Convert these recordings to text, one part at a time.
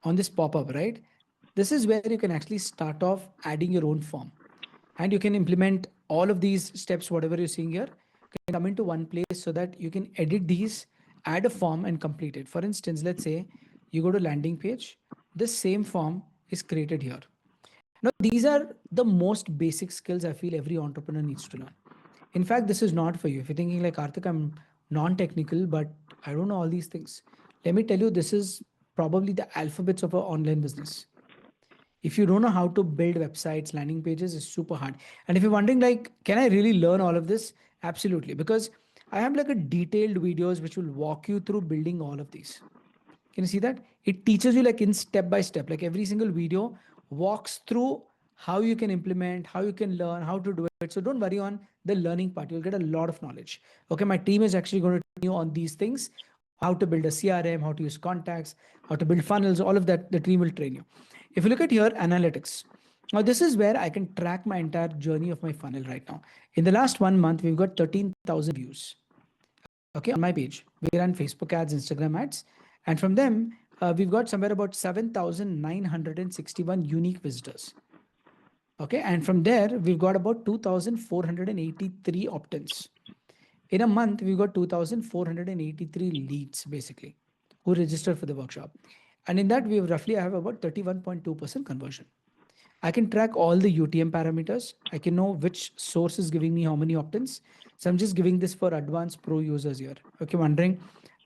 on this pop-up, right? This is where you can actually start off adding your own form, and you can implement all of these steps, whatever you're seeing here, can come into one place so that you can edit these, add a form and complete it. For instance, let's say you go to landing page, this same form is created here. Now, these are the most basic skills I feel every entrepreneur needs to learn. In fact, this is not for you. If you're thinking like, Karthik, I'm non-technical, but I don't know all these things. Let me tell you, this is probably the alphabets of an online business. If you don't know how to build websites, landing pages, it's super hard. And if you're wondering like, can I really learn all of this? Absolutely. Because I have like a detailed videos which will walk you through building all of these. Can you see that? It teaches you like in step by step, like every single video walks through how you can implement, how you can learn, how to do it. So don't worry on the learning part. You'll get a lot of knowledge. Okay, my team is actually going to train you on these things, how to build a CRM, how to use contacts, how to build funnels, all of that, the team will train you. If you look at here, analytics. Now, this is where I can track my entire journey of my funnel right now. In the last 1 month, we've got 13,000 views. Okay, on my page, we run Facebook ads, Instagram ads, and from them, we've got somewhere about 7,961 unique visitors. Okay, and from there, we've got about 2,483 opt-ins. In a month, we've got 2,483 leads basically who registered for the workshop. And in that, we roughly have about 31.2% conversion. I can track all the UTM parameters. I can know which source is giving me how many opt-ins. So I'm just giving this for advanced pro users here. Okay, wondering,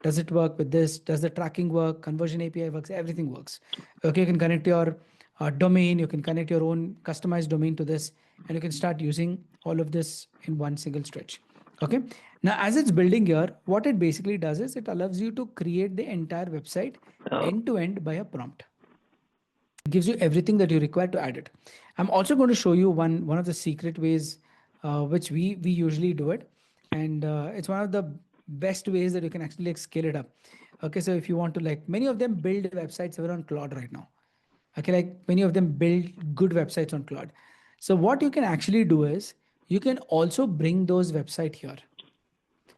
does it work with this? Does the tracking work? Conversion API works, everything works. Okay, you can connect your domain, you can connect your own customized domain to this, and you can start using all of this in one single stretch. Okay, now as it's building here, what it basically does is it allows you to create the entire website end to end by a prompt. It gives you everything that you require to add it. I'm also going to show you one of the secret ways which we usually do it, and it's one of the best ways that you can actually like scale it up. Okay, so if you want to, like, many of them build websites over on Claude right now. Okay, like many of them build good websites on Claude. So what you can actually do is you can also bring those website here.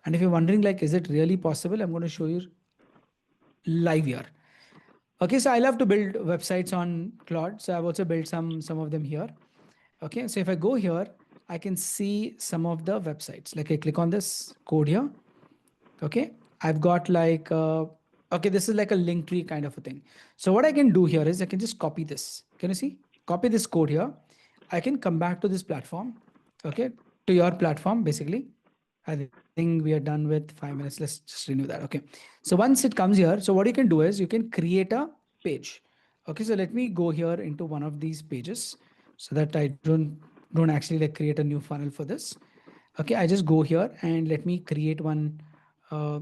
And if you're wondering like, is it really possible? I'm going to show you live here. Okay, so I love to build websites on Claude. So I've also built some of them here. Okay, so if I go here, I can see some of the websites. Like I click on this code here. Okay, I've got like, okay, this is like a link tree kind of a thing. So what I can do here is I can just copy this. Can you see? Copy this code here. I can come back to this platform. Okay, to your platform basically. I think we are done with 5 minutes. Let's just renew that. Okay. So once it comes here, so what you can do is you can create a page. Okay. So let me go here into one of these pages so that I don't actually like create a new funnel for this. Okay. I just go here and let me create one uh,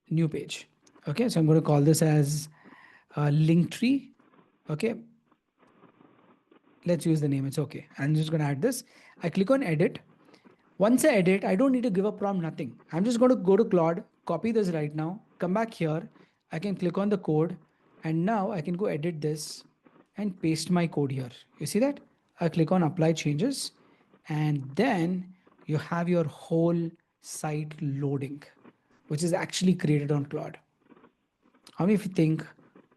new page. Okay. So I'm going to call this as link tree. Okay. Let's use the name. It's okay. I'm just going to add this. I click on edit. Once I edit, I don't need to give a prompt, nothing. I'm just going to go to Claude, copy this right now, come back here. I can click on the code, and now I can go edit this and paste my code here. You see that? I click on apply changes, and then you have your whole site loading, which is actually created on Claude. How many of you think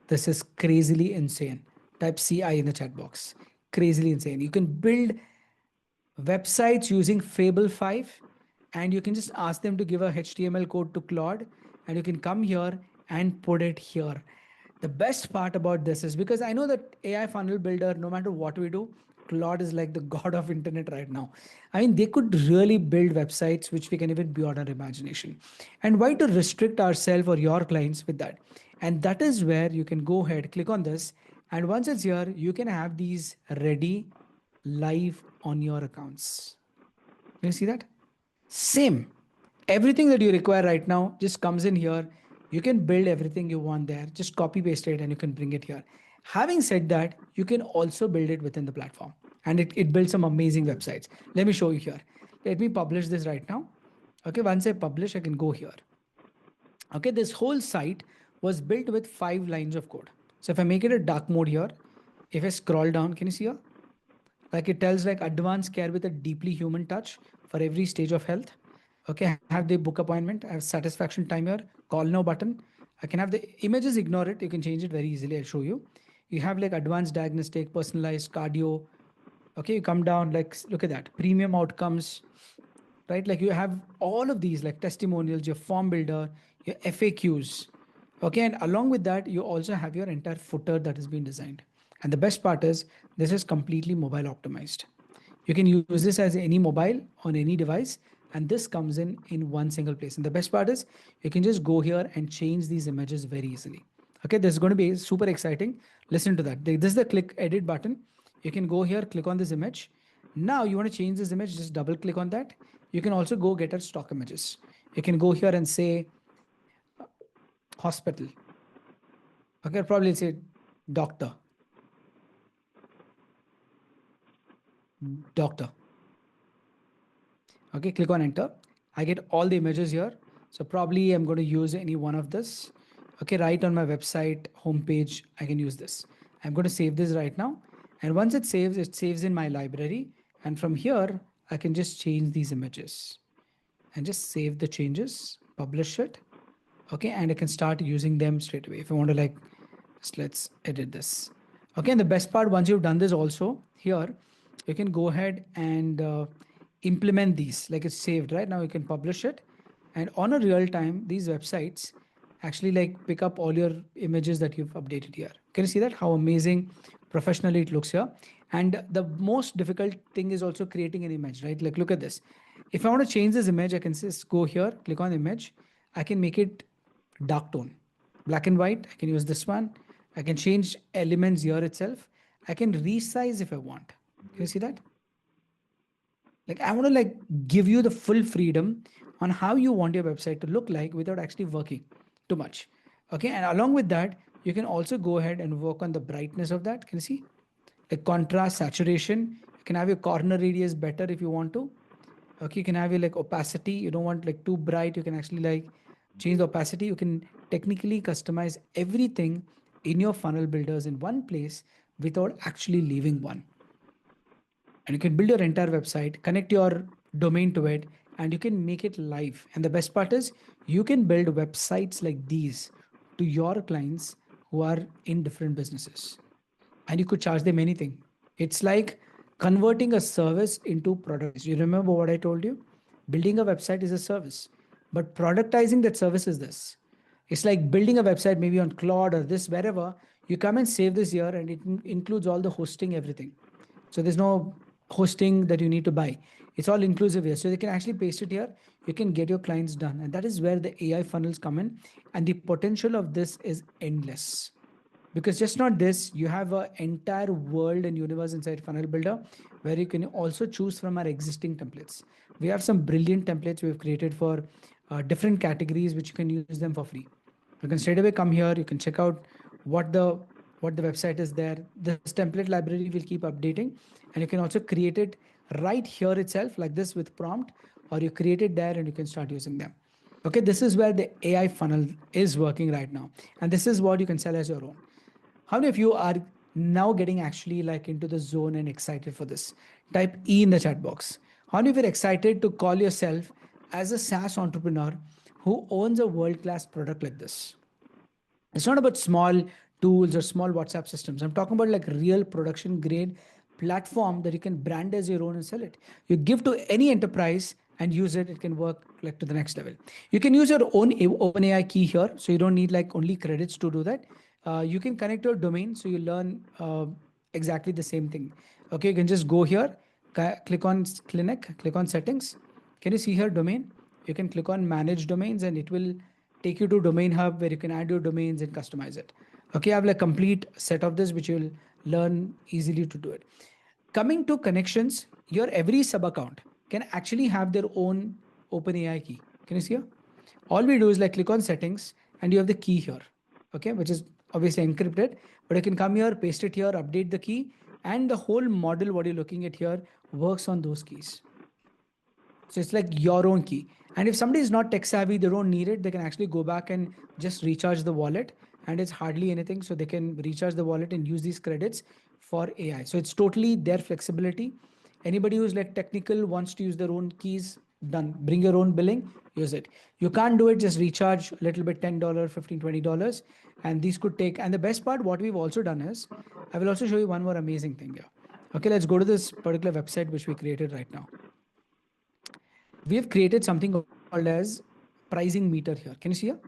this is crazily insane? Type CI in the chat box. Crazily insane. You can build websites using Fable 5, and you can just ask them to give a HTML code to Claude, and you can come here and put it here. The best part about this is because I know that AI funnel builder, no matter what we do, Claude is like the god of internet right now. I mean, they could really build websites which we can even beyond our imagination. And why to restrict ourselves or your clients with that? And that is where you can go ahead, click on this, and once it's here, you can have these ready live on your accounts. You see that? Same. Everything that you require right now just comes in here. You can build everything you want there. Just copy paste it and you can bring it here. Having said that, you can also build it within the platform, and it builds some amazing websites. Let me show you here. Let me publish this right now. Okay, once I publish, I can go here. Okay, this whole site was built with 5 lines of code. So if I make it a dark mode here, if I scroll down, can you see here? Like it tells like advanced care with a deeply human touch for every stage of health. Okay, have the book appointment, I have satisfaction timer, call now button. I can have the images, ignore it. You can change it very easily. I'll show you. You have like advanced diagnostic, personalized cardio. Okay, you come down, like, look at that. Premium outcomes, right? Like you have all of these like testimonials, your form builder, your FAQs. Okay, and along with that, you also have your entire footer that has been designed. And the best part is this is completely mobile optimized. You can use this as any mobile on any device, and this comes in one single place. And the best part is you can just go here and change these images very easily. Okay, this is going to be super exciting. Listen to that. This is the click edit button. You can go here, click on this image. Now you want to change this image, just double click on that. You can also go get our stock images. You can go here and say hospital. Okay, probably say doctor. Doctor. Okay, click on enter. I get all the images here. So probably I'm going to use any one of this. Okay, right on my website homepage, I can use this. I'm going to save this right now. And once it saves in my library. And from here, I can just change these images and just save the changes, publish it. Okay, and I can start using them straight away. If I want to like, just let's edit this. Okay, and the best part, once you've done this also here, you can go ahead and implement these, like it's saved, right? Now you can publish it. And on a real time, these websites actually like pick up all your images that you've updated here. Can you see that? How amazing professionally it looks here. And the most difficult thing is also creating an image, right? Like look at this. If I want to change this image, I can just go here, click on image. I can make it dark tone, black and white. I can use this one. I can change elements here itself. I can resize if I want. Can you see that? Like I want to like give you the full freedom on how you want your website to look like without actually working too much. Okay, and along with that, you can also go ahead and work on the brightness of that. Can you see? Like contrast, saturation. You can have your corner radius better if you want to. Okay, you can have your like opacity. You don't want like too bright. You can actually like change the opacity. You can technically customize everything in your funnel builders in one place without actually leaving one. And you can build your entire website, connect your domain to it, and you can make it live. And the best part is you can build websites like these to your clients who are in different businesses, and you could charge them anything. It's like converting a service into product. You remember what I told you? Building a website is a service, but productizing that service is this. It's like building a website maybe on Claude or this, wherever. You come and save this here, and it includes all the hosting, everything. So there's no hosting that you need to buy. It's all inclusive here. So they can actually paste it here. You can get your clients done. And that is where the AI funnels come in. And the potential of this is endless. Because just not this, you have an entire world and universe inside Funnel Builder where you can also choose from our existing templates. We have some brilliant templates we've created for different categories, which you can use them for free. You can straight away come here. You can check out what the website is there. This template library will keep updating, and you can also create it right here itself, like this with prompt, or you create it there and you can start using them. Okay, this is where the AI funnel is working right now, and this is what you can sell as your own. How many of you are now getting actually like into the zone and excited for this? Type E in the chat box. How many of you are excited to call yourself as a SaaS entrepreneur who owns a world-class product like this? It's not about small tools or small WhatsApp systems. I'm talking about like real production grade platform that you can brand as your own and sell it. You give to any enterprise and use it. It can work like to the next level. You can use your own OpenAI key here, so you don't need like only credits to do that. You can connect your domain, so you learn exactly the same thing. Okay, you can just go here, click on clinic, click on settings. Can you see here domain? You can click on manage domains and it will take you to domain hub where you can add your domains and customize it. Okay, I have like complete set of this which you'll learn easily to do it. Coming to connections, your every sub account can actually have their own OpenAI key. Can you see here? All we do is like click on settings and you have the key here, okay, which is obviously encrypted, but you can come here, paste it here, update the key, and the whole model, what you're looking at here, works on those keys. So it's like your own key. And if somebody is not tech savvy, they don't need it, they can actually go back and just recharge the wallet. And it's hardly anything. So they can recharge the wallet and use these credits for AI. So it's totally their flexibility. Anybody who's like technical wants to use their own keys, Done. Bring your own billing, use it. You can't do it, just recharge a little bit, $10, $15, $20. And these could take, and the best part, what we've also done is, I will also show you one more amazing thing here. Okay, let's go to this particular website which we created right now. We have created something called as pricing meter here. Can you see here?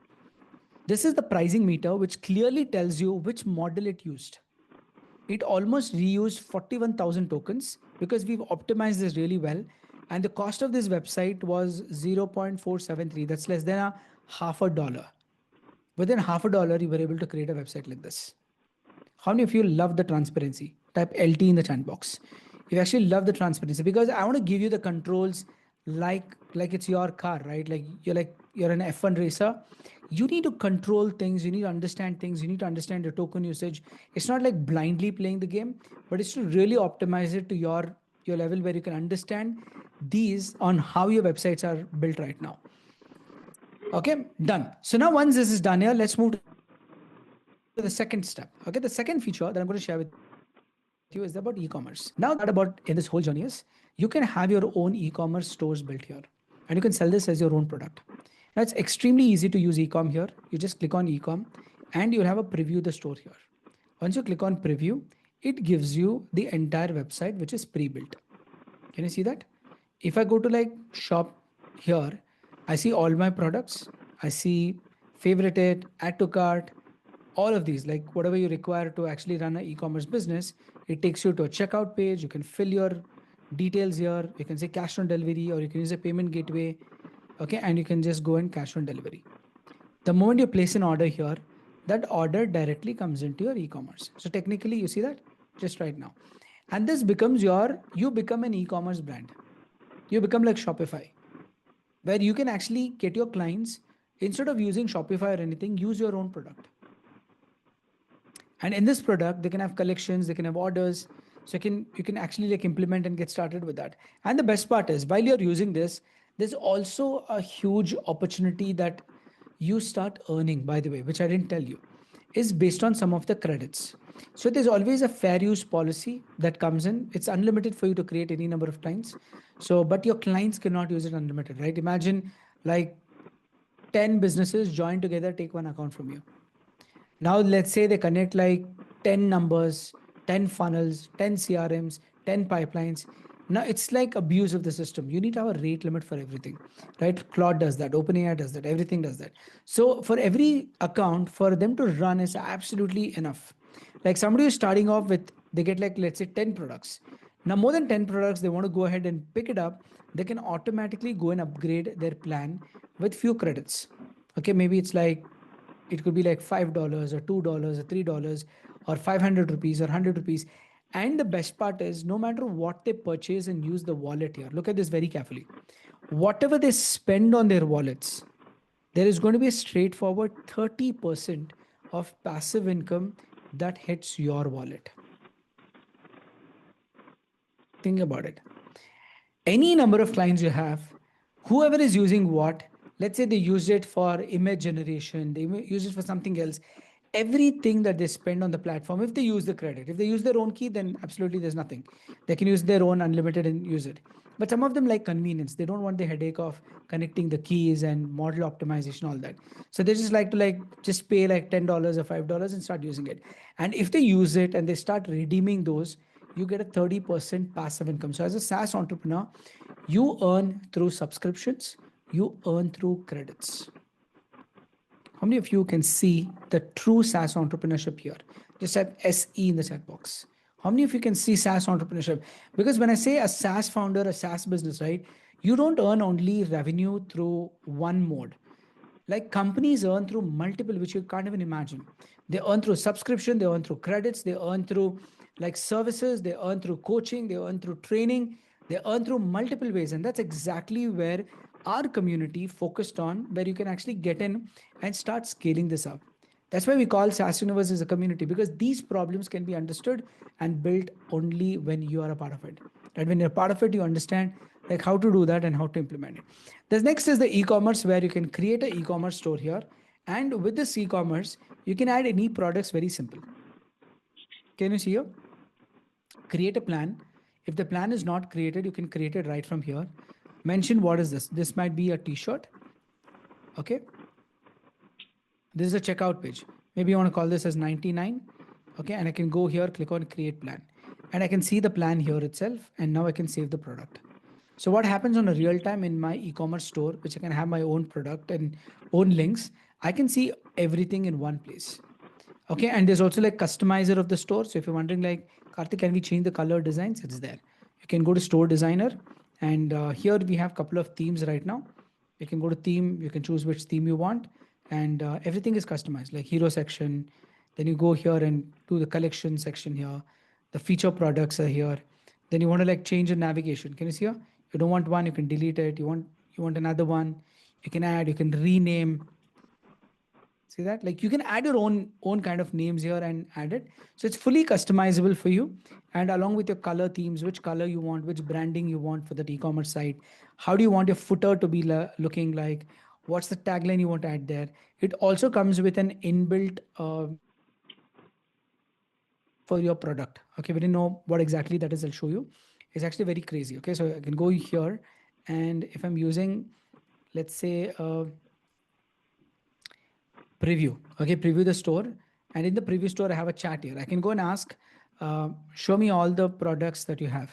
This is the pricing meter which clearly tells you which model it used. It almost reused 41,000 tokens because we've optimized this really well. And the cost of this website was 0.473. That's less than a half a dollar. Within half a dollar, you were able to create a website like this. How many of you love the transparency? Type LT in the chat box. You actually love the transparency because I want to give you the controls like it's your car, right? Like you're an F1 racer. You need to control things. You need to understand things. You need to understand the token usage. It's not like blindly playing the game, but it's to really optimize it to your level where you can understand these on how your websites are built right now. Okay, done. So now once this is done here, let's move to the second step. Okay, the second feature that I'm going to share with you is about e-commerce. Now that about in this whole journey is you can have your own e-commerce stores built here and you can sell this as your own product. Now it's extremely easy to use e-com here. You just click on e-com and you'll have a preview the store here. Once you click on preview, it gives you the entire website which is pre-built. Can you see that? If I go to like shop here, I see all my products. I see favorited, add to cart, all of these, like whatever you require to actually run an e-commerce business. It takes you to a checkout page. You can fill your details here. You can say cash on delivery or you can use a payment gateway. Okay, and you can just go and cash on delivery. The moment you place an order here, that order directly comes into your e-commerce. So technically you see that just right now. And this becomes you become an e-commerce brand. You become like Shopify, where you can actually get your clients, instead of using Shopify or anything, use your own product. And in this product, they can have collections, they can have orders. So you can actually like implement and get started with that. And the best part is while you're using this, there's also a huge opportunity that you start earning, by the way, which I didn't tell you, is based on some of the credits. So there's always a fair use policy that comes in. It's unlimited for you to create any number of clients. So, but your clients cannot use it unlimited, right? Imagine like 10 businesses join together, take one account from you. Now, let's say they connect like 10 numbers, 10 funnels, 10 CRMs, 10 pipelines. Now, it's like abuse of the system. You need to have a rate limit for everything, right? Claude does that, OpenAI does that, everything does that. So, for every account, for them to run is absolutely enough. Like somebody who's starting off with, they get like, let's say 10 products. Now, more than 10 products, they want to go ahead and pick it up. They can automatically go and upgrade their plan with few credits. Okay, maybe it's like it could be like $5 or $2 or $3 or 500 rupees or 100 rupees. And the best part is no matter what they purchase and use the wallet here, look at this very carefully. Whatever they spend on their wallets, there is going to be a straightforward 30% of passive income that hits your wallet. Think about it. Any number of clients you have, whoever is using what, let's say they use it for image generation, they use it for something else, everything that they spend on the platform, if they use the credit, if they use their own key, then absolutely there's nothing. They can use their own unlimited and use it. But some of them like convenience. They don't want the headache of connecting the keys and model optimization, all that. So they just like to just pay like $10 or $5 and start using it. And if they use it and they start redeeming those, you get a 30% passive income. So as a SaaS entrepreneur, you earn through subscriptions, you earn through credits. How many of you can see the true SaaS entrepreneurship here? Just type SE in the chat box. How many of you can see SaaS entrepreneurship? Because when I say a SaaS founder, a SaaS business, right? You don't earn only revenue through one mode. Like companies earn through multiple, which you can't even imagine. They earn through subscription, they earn through credits, they earn through like services, they earn through coaching, they earn through training, they earn through multiple ways. And that's exactly where our community focused on, where you can actually get in and start scaling this up. That's why we call SaaS Universe as a community, because these problems can be understood and built only when you are a part of it. And when you're part of it, you understand like how to do that and how to implement it. The next is the e-commerce, where you can create an e-commerce store here. And with this e-commerce, you can add any products very simple. Can you see here? Create a plan. If the plan is not created, you can create it right from here. mention what is this. This might be a t-shirt. Okay. This is a checkout page. Maybe you want to call this as 99. Okay. And I can go here, click on create plan. And I can see the plan here itself. And now I can save the product. So what happens on a real time in my e-commerce store, which I can have my own product and own links, I can see everything in one place. Okay. And there's also like customizer of the store. So if you're wondering like, Karthik, can we change the color designs? It's there. You can go to store designer. And here we have a couple of themes right now. You can go to theme, you can choose which theme you want. And everything is customized, like hero section. Then you go here and do the collection section here. The feature products are here. Then you want to like change the navigation. Can you see here? You don't want one, you can delete it. You want another one. You can add, you can rename. See that? Like you can add your own kind of names here and add it. So it's fully customizable for you. And along with your color themes, which color you want, which branding you want for the e-commerce site, how do you want your footer to be looking like, what's the tagline you want to add there. It also comes with an inbuilt for your product. Okay, we didn't know what exactly that is. I'll show you. It's actually very crazy. Okay, so I can go here, and if I'm using, let's say, preview. Okay, preview the store, and in the preview store, I have a chat here. I can go and ask, show me all the products that you have.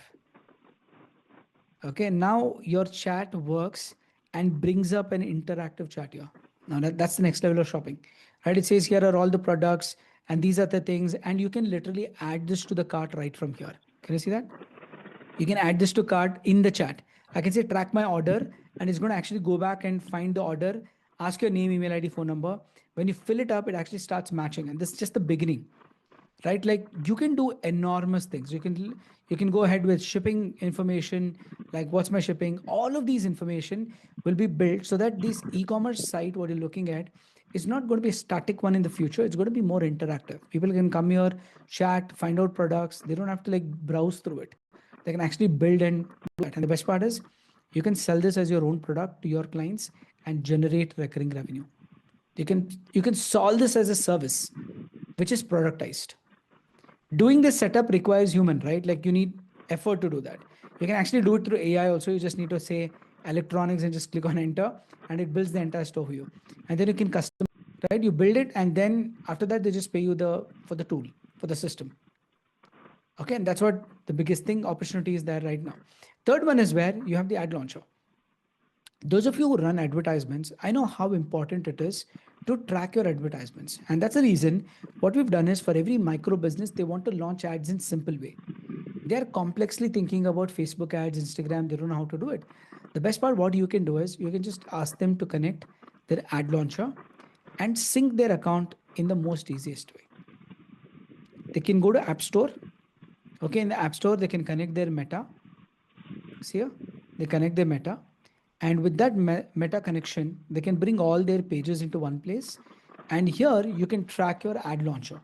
Okay, now your chat works and brings up an interactive chat here. Now that's the next level of shopping, right? It says here are all the products and these are the things, and you can literally add this to the cart right from here. Can you see that? You can add this to cart in the chat. I can say track my order, and it's going to actually go back and find the order, ask your name, email ID, phone number. When you fill it up, it actually starts matching, and this is just the beginning, right? Like you can do enormous things. You can go ahead with shipping information, like what's my shipping. All of these information will be built so that this e-commerce site, what you're looking at, is not going to be a static one in the future. It's going to be more interactive. People can come here, chat, find out products. They don't have to like browse through it. They can actually build and do it. And the best part is you can sell this as your own product to your clients and generate recurring revenue. You can solve this as a service, which is productized. Doing this setup requires human, right? Like you need effort to do that. You can actually do it through AI also. You just need to say electronics and just click on enter, and it builds the entire store for you. And then you can custom, right? You build it, and then after that they just pay you for the tool, for the system. Okay, and that's what the biggest thing opportunity is there right now. Third one is where you have the ad launcher. Those of you who run advertisements, I know how important it is to track your advertisements. And that's the reason what we've done is for every micro business, they want to launch ads in simple way. They're complexly thinking about Facebook ads, Instagram. They don't know how to do it. The best part, what you can do is you can just ask them to connect their ad launcher and sync their account in the most easiest way. They can go to App Store. Okay, in the App Store, they can connect their Meta. See here, they connect their Meta. And with that Meta connection, they can bring all their pages into one place. And here you can track your ad launcher.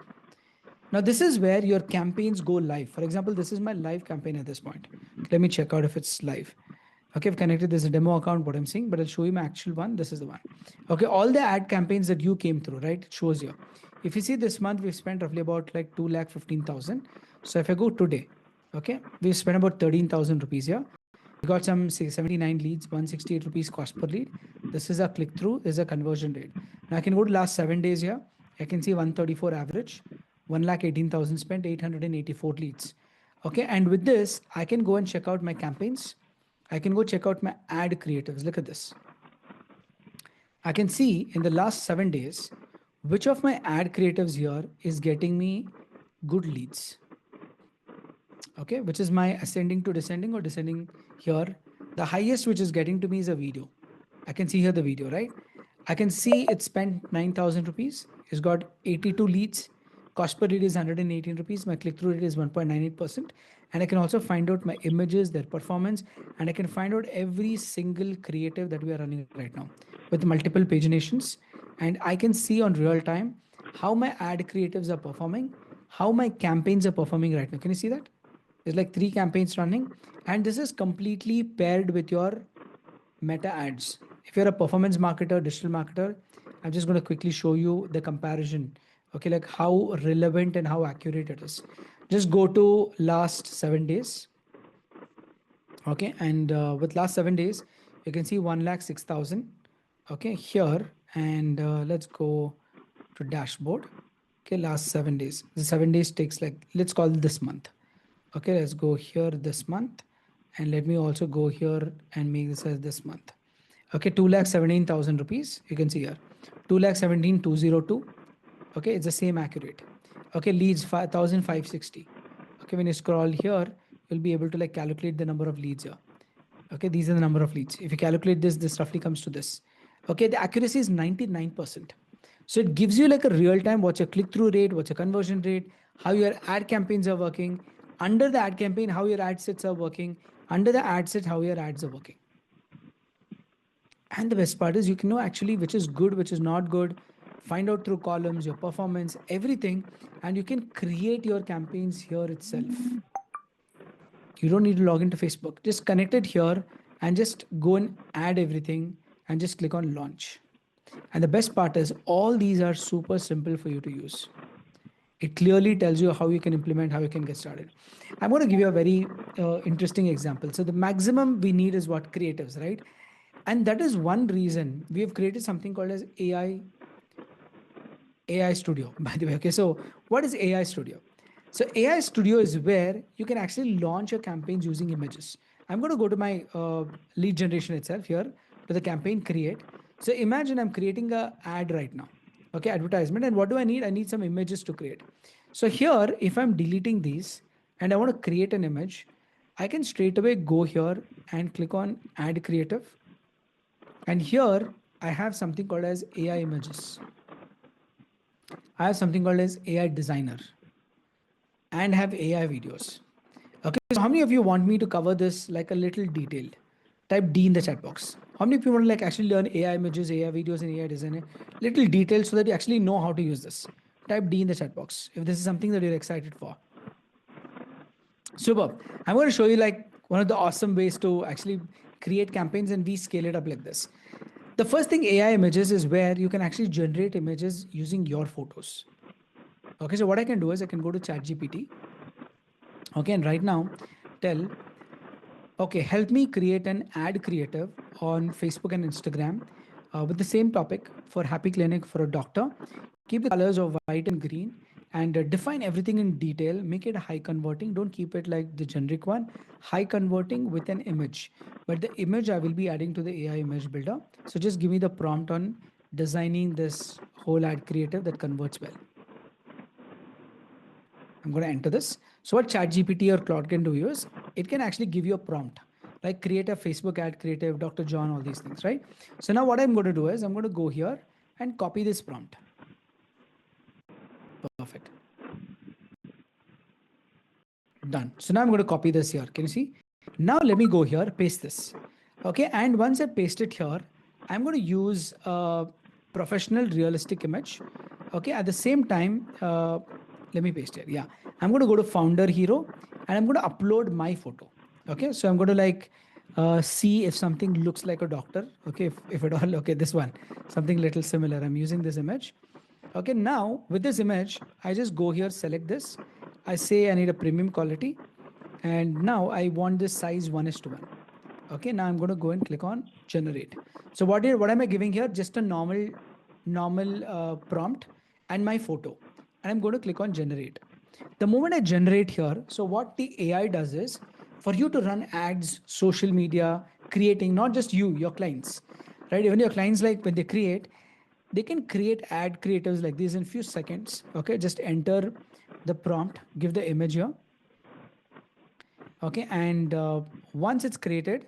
Now, this is where your campaigns go live. For example, this is my live campaign at this point. Let me check out if it's live. Okay, I've connected. There's a demo account, what I'm seeing, but I'll show you my actual one. This is the one. Okay, all the ad campaigns that you came through, right? It shows you. If you see this month, we've spent roughly about like 2,15,000. So if I go today, okay, we've spent about 13,000 rupees here. We got some 79 leads, 168 rupees cost per lead. This is a click through, this is a conversion rate. Now I can go to last 7 days here. I can see 134 average, 1,18,000 spent, 884 leads. Okay, and with this, I can go and check out my campaigns. I can go check out my ad creatives. Look at this. I can see in the last 7 days, which of my ad creatives here is getting me good leads. Okay, which is my ascending to descending or descending here. The highest which is getting to me is a video. I can see here the video, right? I can see it spent 9,000 rupees. It's got 82 leads. Cost per lead is 118 rupees. My click-through rate is 1.98%. And I can also find out my images, their performance, and I can find out every single creative that we are running right now with multiple paginations. And I can see on real time how my ad creatives are performing, how my campaigns are performing right now. Can you see that? There's like 3 campaigns running, and this is completely paired with your Meta ads. If you're a performance marketer, digital marketer, I'm just going to quickly show you the comparison. Okay, like how relevant and how accurate it is. Just go to last 7 days. Okay, and with last 7 days, You can see 1,06,000. Okay, here, and let's go to dashboard. Okay, last 7 days. The 7 days takes like, let's call this month. Okay, let's go here this month, and let me also go here and make this as this month. Okay, 2,17,000 rupees. You can see here, 2,17,202. Okay, it's the same accurate. Okay, leads 5,560. Okay, when you scroll here, you'll be able to like calculate the number of leads here. Okay, these are the number of leads. If you calculate this, this roughly comes to this. Okay, the accuracy is 99%. So it gives you like a real time what's your click through rate, what's your conversion rate, how your ad campaigns are working, under the ad campaign, how your ad sets are working, under the ad set, how your ads are working. And the best part is you can know actually which is good, which is not good, find out through columns, your performance, everything, and you can create your campaigns here itself. You don't need to log into Facebook. Just connect it here and just go and add everything and just click on launch. And the best part is all these are super simple for you to use. It clearly tells you how you can implement, how you can get started. I'm going to give you a very interesting example. So the maximum we need is what? Creatives, right? And that is one reason we have created something called as AI Studio, by the way. Okay, so what is AI Studio? So AI Studio is where you can actually launch your campaigns using images. I'm going to go to my lead generation itself here to the campaign create. So imagine I'm creating a ad right now. Okay, advertisement. And what do I need? I need some images to create. So here, if I'm deleting these and I want to create an image, I can straight away go here and click on add creative. And here I have something called as AI images. I have something called as AI designer and have AI videos. Okay, so how many of you want me to cover this like a little detailed? Type D in the chat box. How many people want to like actually learn AI images, AI videos, and AI designer? Little detailed so that you actually know how to use this. Type D in the chat box if this is something that you're excited for. Superb. I'm going to show you like one of the awesome ways to actually create campaigns and we scale it up like this. The first thing, AI images, is where you can actually generate images using your photos. Okay, so what I can do is I can go to ChatGPT. Okay, and right now tell, okay, help me create an ad creative on Facebook and Instagram with the same topic for Happy Clinic for a doctor. Keep the colors of white and green and define everything in detail. Make it high converting. Don't keep it like the generic one. High converting with an image. But the image I will be adding to the AI image builder. So just give me the prompt on designing this whole ad creative that converts well. I'm going to enter this. So what ChatGPT or Claude can do is it can actually give you a prompt, like create a Facebook ad creative, Dr. John, all these things, right? So now what I'm going to do is I'm going to go here and copy this prompt. Perfect. Done. So now I'm going to copy this here. Can you see? Now let me go here, paste this. Okay. And once I paste it here, I'm going to use a professional realistic image. Okay. At the same time, let me paste it. Yeah. I'm going to go to Founder Hero and I'm going to upload my photo. Okay. So I'm going to like see if something looks like a doctor. Okay. If at all, okay, this one, something little similar. I'm using this image. Okay. Now with this image, I just go here, select this. I say I need a premium quality. And now I want this size 1:1. Okay. Now I'm going to go and click on generate. So what am I giving here? Just a normal prompt and my photo. And I'm going to click on generate. The moment I generate here, so what the AI does is for you to run ads, social media, creating, not just you, your clients, right? Even your clients, like when they create, they can create ad creatives like this in few seconds. Okay, just enter the prompt, give the image here. Okay, and once it's created,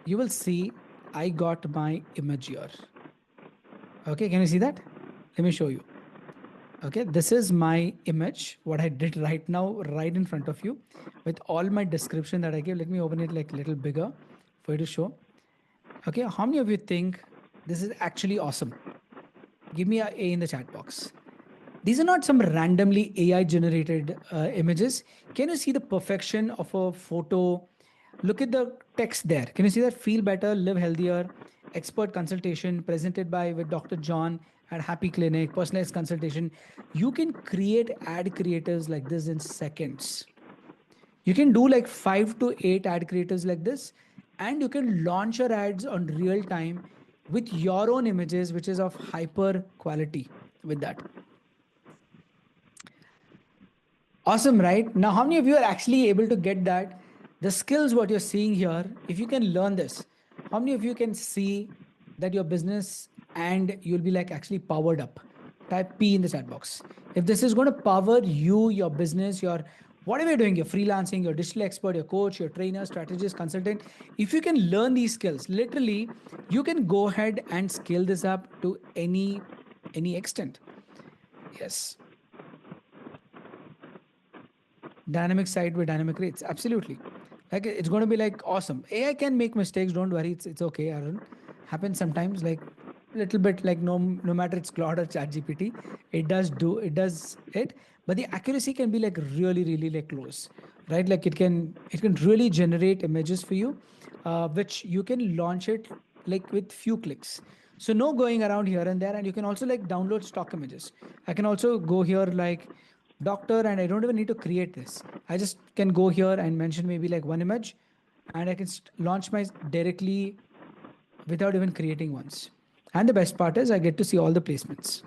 you will see I got my image here. Okay, can you see that? Let me show you. Okay, this is my image, what I did right now, right in front of you with all my description that I gave. Let me open it like a little bigger for you to show. Okay, how many of you think this is actually awesome? Give me a A in the chat box. These are not some randomly AI generated images. Can you see the perfection of a photo? Look at the text there. Can you see that? Feel better, live healthier, expert consultation presented by with Dr. John at Happy Clinic, personalized consultation. You can create ad creators like this in seconds. You can do like 5 to 8 ad creators like this and you can launch your ads on real time with your own images, which is of hyper quality with that. Awesome, right? Now, how many of you are actually able to get that? The skills, what you're seeing here, if you can learn this, how many of you can see that your business and you'll be like actually powered up? Type P in the chat box. If this is going to power you, your business, your whatever you're doing, your freelancing, your digital expert, your coach, your trainer, strategist, consultant, if you can learn these skills, literally, you can go ahead and scale this up to any extent. Yes. Dynamic site with dynamic rates, absolutely. Like it's going to be like awesome. AI can make mistakes, don't worry, it's okay, Arun. Happens sometimes, like little bit, like no matter it's Claude or Chat GPT, it, but the accuracy can be like really like close, right? Like it can really generate images for you, which you can launch it like with few clicks. So no going around here and there, and you can also like download stock images. I can also go here like doctor, and I don't even need to create this. I just can go here and mention maybe like one image, and I can launch my directly without even creating ones. And the best part is I get to see all the placements.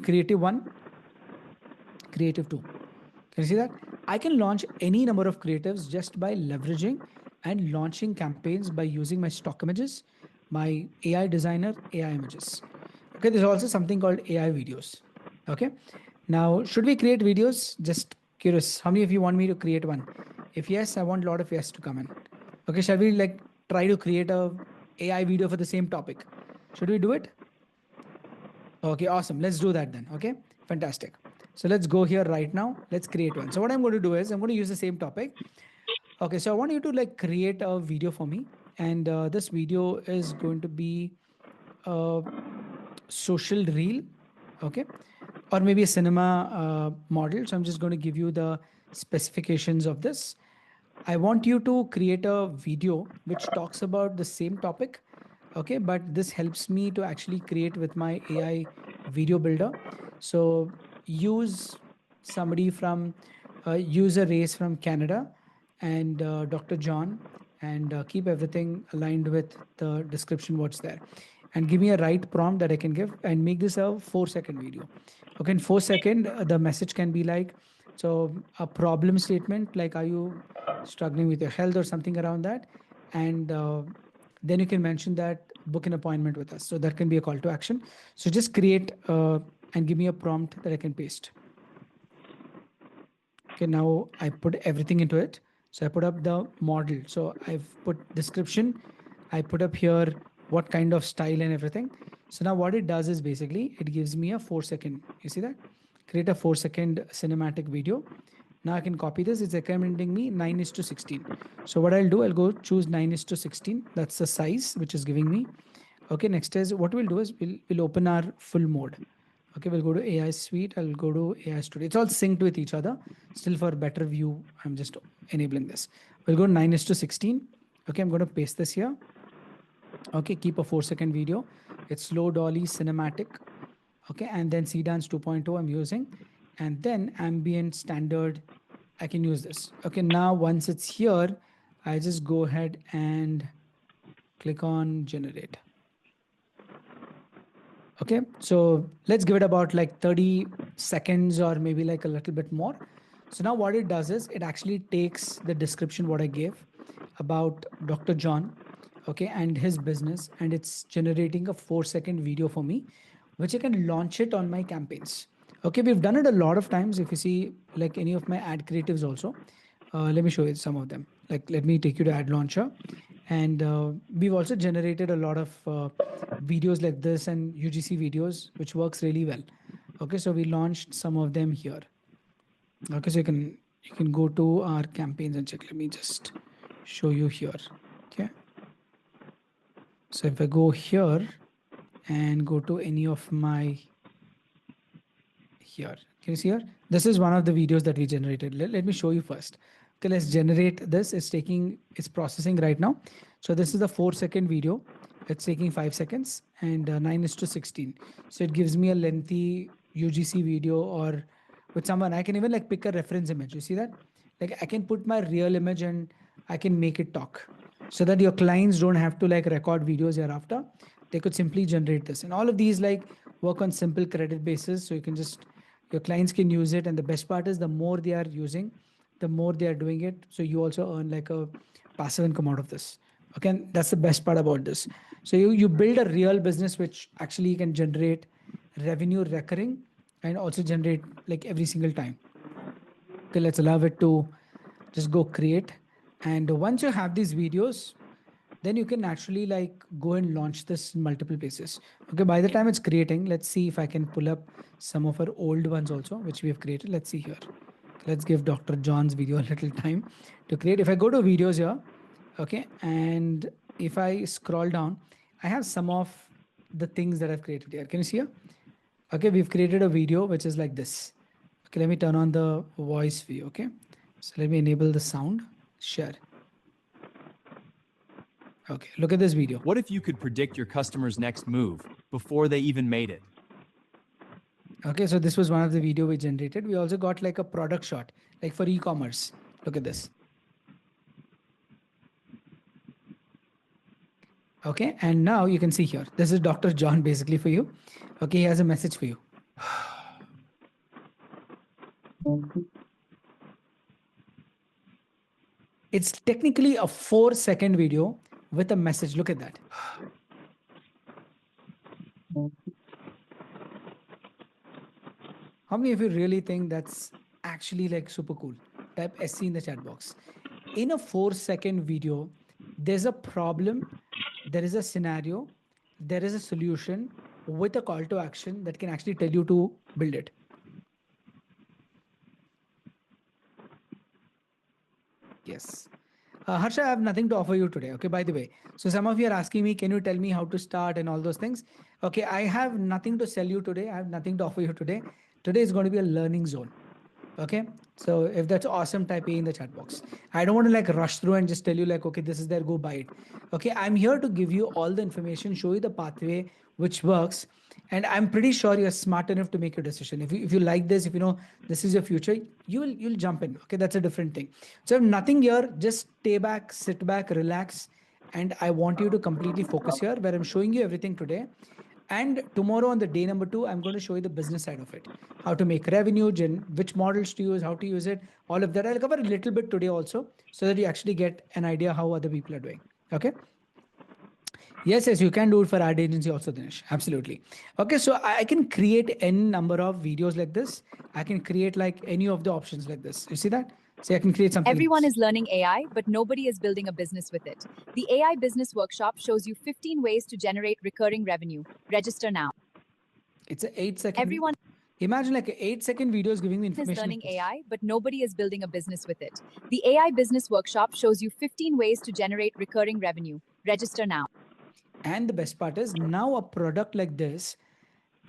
Creative one, creative two. Can you see that? I can launch any number of creatives just by leveraging and launching campaigns by using my stock images, my AI designer, AI images. Okay, there's also something called AI videos. Okay, now should we create videos? Just curious, how many of you want me to create one? If yes, I want a lot of yes to come in. Okay, shall we like try to create a AI video for the same topic? Should we do it? Okay, awesome. Let's do that then. Okay, fantastic. So let's go here right now. Let's create one. So what I'm going to do is I'm going to use the same topic. Okay, so I want you to like create a video for me, and this video is going to be a social reel, okay, or maybe a cinema model. So I'm just going to give you the specifications of this. I want you to create a video which talks about the same topic. Okay, but this helps me to actually create with my AI video builder. So use somebody from use a race from Canada and Dr. John, and keep everything aligned with the description what's there, and give me a right prompt that I can give and make this a 4-second video. Okay, in 4 second, the message can be like, so a problem statement like, are you struggling with your health or something around that, and then you can mention that book an appointment with us. So that can be a call to action. So just create and give me a prompt that I can paste. Okay, now I put everything into it. So I put up the model. So I've put description. I put up here what kind of style and everything. So now what it does is basically it gives me a 4-second. You see that? Create a 4-second cinematic video. Now I can copy this. It's recommending me 9:16. So what I'll do, I'll go choose 9:16. That's the size which is giving me. Okay, next is what we'll do is we'll open our full mode. Okay, we'll go to AI Suite. I'll go to AI Studio. It's all synced with each other. Still, for better view, I'm just enabling this. We'll go 9:16. Okay, I'm going to paste this here. Okay, keep a 4-second video. It's slow dolly cinematic. Okay, and then CDance 2.0 I'm using, and then ambient standard. I can use this. Okay, now once it's here, I just go ahead and click on generate. Okay, so let's give it about like 30 seconds or maybe like a little bit more. So now what it does is it actually takes the description what I gave about Dr. John, okay, and his business, and it's generating a 4-second video for me, which I can launch it on my campaigns. Okay, we've done it a lot of times. If you see like any of my ad creatives also, let me show you some of them. Like, let me take you to ad launcher, and we've also generated a lot of videos like this and UGC videos, which works really well. Okay, so we launched some of them here. Okay, so you can go to our campaigns and check. Let me just show you here. Okay, so if I go here and go to any of my here, can you see here? This is one of the videos that we generated. Let me show you first. Okay, let's generate this. It's processing right now. So this is the 4-second video. It's taking 5 seconds, and 9:16. So it gives me a lengthy UGC video, or with someone. I can even pick a reference image. You see that? Like, I can put my real image and I can make it talk. so that your clients don't have to like record videos hereafter. They could simply generate this. And all of these like work on simple credit basis. So you can just, your clients can use it. And the best part is the more they are using, the more they are doing it. So you also earn like a passive income out of this. Okay. And that's the best part about this. So you build a real business which actually can generate revenue recurring and also generate like every single time. Okay, let's allow it to just go create. And once you have these videos, then you can naturally like go and launch this in multiple places. Okay, by the time it's creating, let's see if I can pull up some of our old ones also, which we have created. Let's see here. Let's give Dr. John's video a little time to create. If I go to videos here, okay, and if I scroll down, I have some of the things that I've created here. Can you see here? Okay, we've created a video which is like this. Okay, let me turn on the voice view. Okay, so let me enable the sound. Share. Okay, look at this video. What if you could predict your customer's next move before they even made it? Okay, so this was one of the video we generated. We also got like a product shot, like for e-commerce. Look at this. Okay, and now you can see here, this is Dr. John basically for you. Okay, he has a message for you. It's technically a 4-second video with a message. Look at that. How many of you really think that's actually like super cool? Type SC in the chat box. In a 4-second video, there's a problem, there is a scenario, there is a solution with a call to action that can actually tell you to build it. Yes. Harsha, I have nothing to offer you today. Okay, by the way. So some of you are asking me, can you tell me how to start and all those things? Okay, I have nothing to sell you today. I have nothing to offer you today. Today is going to be a learning zone. Okay, so if that's awesome, type A in the chat box. I don't want to like rush through and just tell you like, okay, this is there, go buy it. Okay, I'm here to give you all the information, show you the pathway which works, and I'm pretty sure you're smart enough to make your decision. If you like this, if you know this is your future, you'll jump in. Okay, that's a different thing. So if nothing here, just stay back, sit back, relax, and I want you to completely focus here where I'm showing you everything today. And tomorrow on the day number 2, I'm going to show you the business side of it, how to make revenue, which models to use, how to use it, all of that. I'll cover a little bit today also so that you actually get an idea how other people are doing. Okay. Yes, you can do it for ad agency also, Dinesh. Absolutely. Okay, so I can create any number of videos like this. I can create like any of the options like this. You see that? So I can create something. Everyone is learning AI, but nobody is building a business with it. The AI Business Workshop shows you 15 ways to generate recurring revenue. Register now. It's an 8-second. Everyone Imagine like an 8-second video is giving me information. is learning AI, but nobody is building a business with it. The AI Business Workshop shows you 15 ways to generate recurring revenue. Register now. And the best part is now a product like this,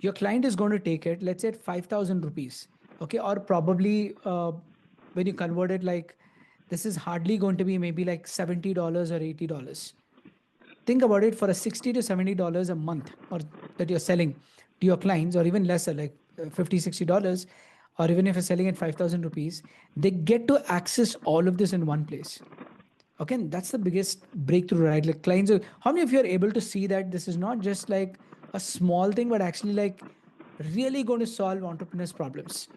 your client is going to take it, let's say at 5,000 rupees. Okay. Or probably when you convert it, like this is hardly going to be maybe like $70 or $80. Think about it, for a $60 to $70 a month or that you're selling to your clients, or even lesser, like $50, $60, or even if you're selling at 5,000 rupees, they get to access all of this in one place. Okay, and that's the biggest breakthrough, right? Like clients, how many of you are able to see that this is not just like a small thing, but actually like really going to solve entrepreneurs' problems?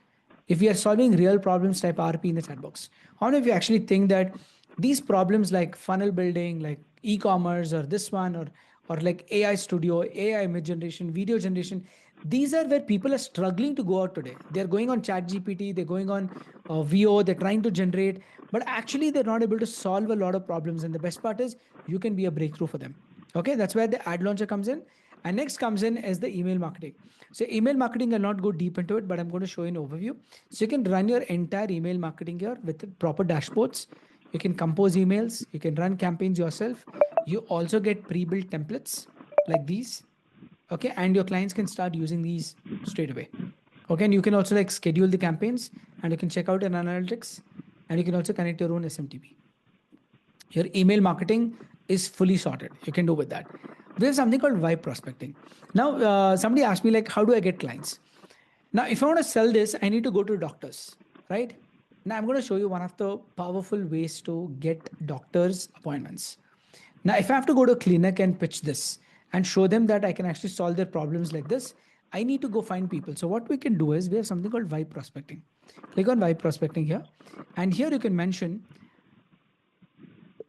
If we are solving real problems, type RP in the chat box. How many of you actually think that these problems like funnel building, like e-commerce, or this one, or like AI studio, AI image generation, video generation, these are where people are struggling to go out today. They're going on ChatGPT, they're going on VO, they're trying to generate, but actually they're not able to solve a lot of problems. And the best part is you can be a breakthrough for them. Okay, that's where the ad launcher comes in. And next comes in is the email marketing. So email marketing, I'll not go deep into it, but I'm going to show you an overview. So you can run your entire email marketing here with proper dashboards. You can compose emails, you can run campaigns yourself. You also get pre-built templates like these. Okay, and your clients can start using these straight away. Okay, and you can also like schedule the campaigns, and you can check out an analytics, and you can also connect your own SMTP. Your email marketing is fully sorted. You can do with that. There's something called vibe prospecting. Now, somebody asked me like, how do I get clients? Now, if I want to sell this, I need to go to doctors, right? Now I'm going to show you one of the powerful ways to get doctors appointments. Now, if I have to go to a clinic and pitch this and show them that I can actually solve their problems like this, I need to go find people. So what we can do is we have something called vibe prospecting. Click on vibe prospecting here. And here you can mention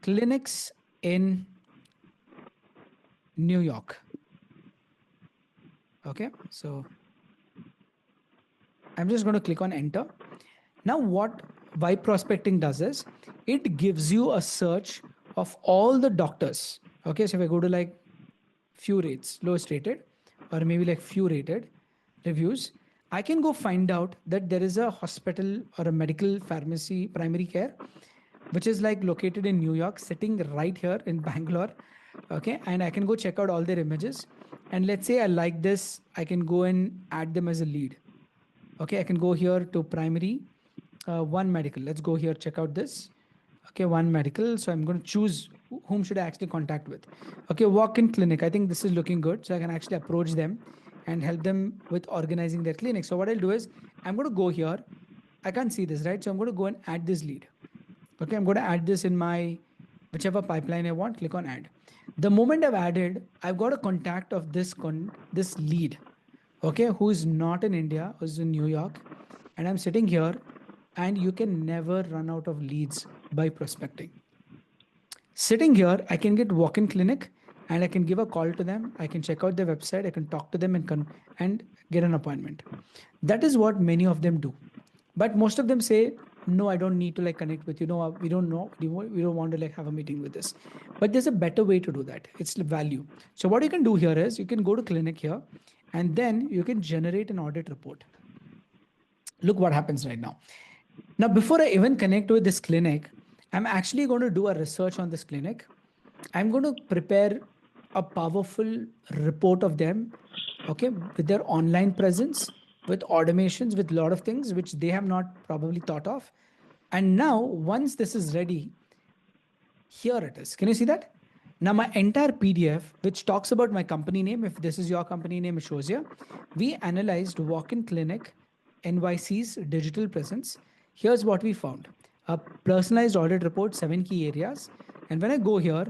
clinics in New York. Okay, so I'm just going to click on enter. Now what vibe prospecting does is it gives you a search of all the doctors. Okay, so if I go to like few rates, lowest rated, or maybe like few rated reviews, I can go find out that there is a hospital or a medical pharmacy, primary care, which is like located in New York, sitting right here in Bangalore. Okay, and I can go check out all their images. And let's say I like this, I can go and add them as a lead. Okay, I can go here to primary, one medical. Let's go here, check out this. Okay, one medical. So I'm going to choose whom should I actually contact with. Okay, walk-in clinic. I think this is looking good. So I can actually approach them and help them with organizing their clinic. So what I'll do is I'm going to go here. I can't see this, right? So I'm going to go and add this lead. Okay, I'm going to add this in my whichever pipeline I want. Click on add. The moment I've added, I've got a contact of this lead. Okay, who is not in India, who's in New York, and I'm sitting here, and you can never run out of leads by prospecting. Sitting here, I can get walk-in clinic and I can give a call to them. I can check out their website. I can talk to them and get an appointment. That is what many of them do. But most of them say, no, I don't need to like connect with you. No, we don't know. We don't want to like have a meeting with this. But there's a better way to do that. It's the value. So what you can do here is you can go to clinic here and then you can generate an audit report. Look what happens right now. Now, before I even connect with this clinic, I'm actually going to do a research on this clinic. I'm going to prepare a powerful report of them, okay, with their online presence, with automations, with a lot of things which they have not probably thought of. And now, once this is ready, here it is. Can you see that? Now, my entire PDF, which talks about my company name, if this is your company name, it shows here. We analyzed walk-in clinic, NYC's digital presence. Here's what we found. A personalized audit report, 7 key areas. And when I go here,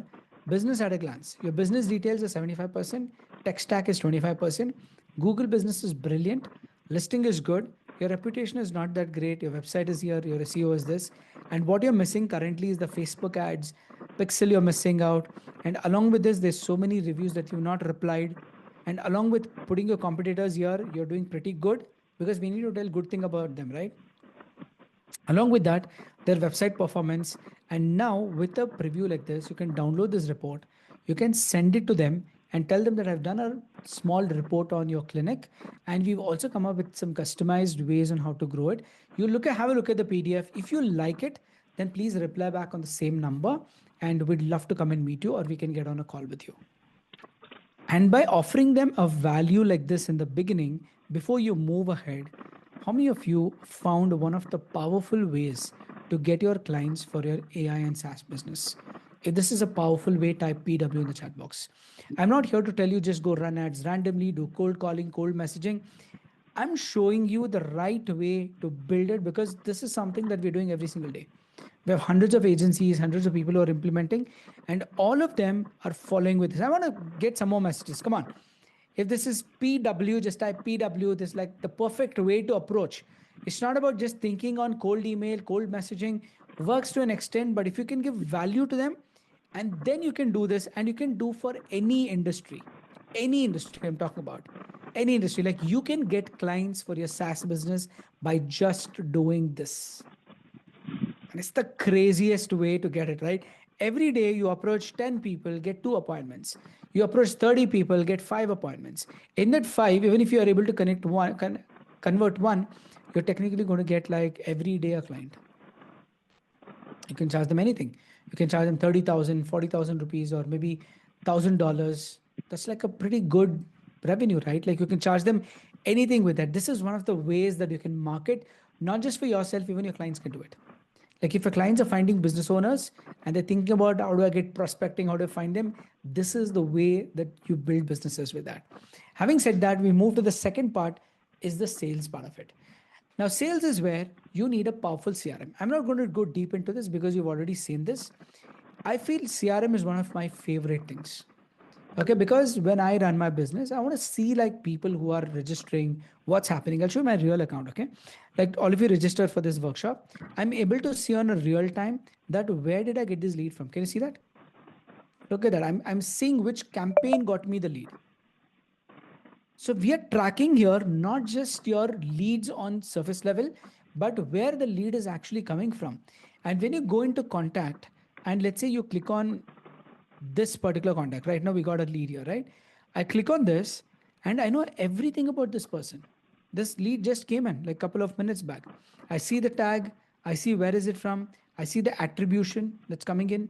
business at a glance. Your business details are 75%, tech stack is 25%, Google business is brilliant, listing is good, your reputation is not that great, your website is here, your SEO is this, and what you're missing currently is the Facebook ads, Pixel you're missing out, and along with this, there's so many reviews that you've not replied, and along with putting your competitors here, you're doing pretty good because we need to tell good thing about them, right? Along with that, their website performance. And now with a preview like this, you can download this report, you can send it to them and tell them that I've done a small report on your clinic. And we've also come up with some customized ways on how to grow it. You have a look at the PDF. If you like it, then please reply back on the same number and we'd love to come and meet you or we can get on a call with you. And by offering them a value like this in the beginning, before you move ahead, how many of you found one of the powerful ways to get your clients for your AI and SaaS business? If this is a powerful way, type PW in the chat box. I'm not here to tell you just go run ads randomly, do cold calling, cold messaging. I'm showing you the right way to build it because this is something that we're doing every single day. We have hundreds of agencies, hundreds of people who are implementing, and all of them are following with this. I want to get some more messages. Come on. If this is PW, just type PW. This is like the perfect way to approach. It's not about just thinking on cold email, cold messaging. Works to an extent, but if you can give value to them, and then you can do this, and you can do for any industry I'm talking about, any industry. Like you can get clients for your SaaS business by just doing this. And it's the craziest way to get it, right? Every day you approach 10 people, get 2 appointments. You approach 30 people, get 5 appointments. In that 5, even if you are able to convert one, you're technically going to get like every day a client. You can charge them anything. You can charge them 30,000, 40,000 rupees, or maybe $1,000. That's like a pretty good revenue, right? Like you can charge them anything with that. This is one of the ways that you can market, not just for yourself, even your clients can do it. Like if your clients are finding business owners and they're thinking about how do I get prospecting, how do I find them, this is the way that you build businesses with that. Having said that, we move to the second part, is the sales part of it. Now, sales is where you need a powerful CRM. I'm not going to go deep into this because you've already seen this. I feel CRM is one of my favorite things. Okay, because when I run my business, I want to see like people who are registering, what's happening. I'll show you my real account. Okay, like all of you registered for this workshop, I'm able to see on a real time that where did I get this lead from? Can you see that? Look at that. I'm seeing which campaign got me the lead. So we are tracking here not just your leads on surface level, but where the lead is actually coming from. And when you go into contact, and let's say you click on this particular contact, right now we got a lead here, right? I click on this and I know everything about this person. This lead just came in like a couple of minutes back. I see the tag, I see where is it from, I see the attribution that's coming in,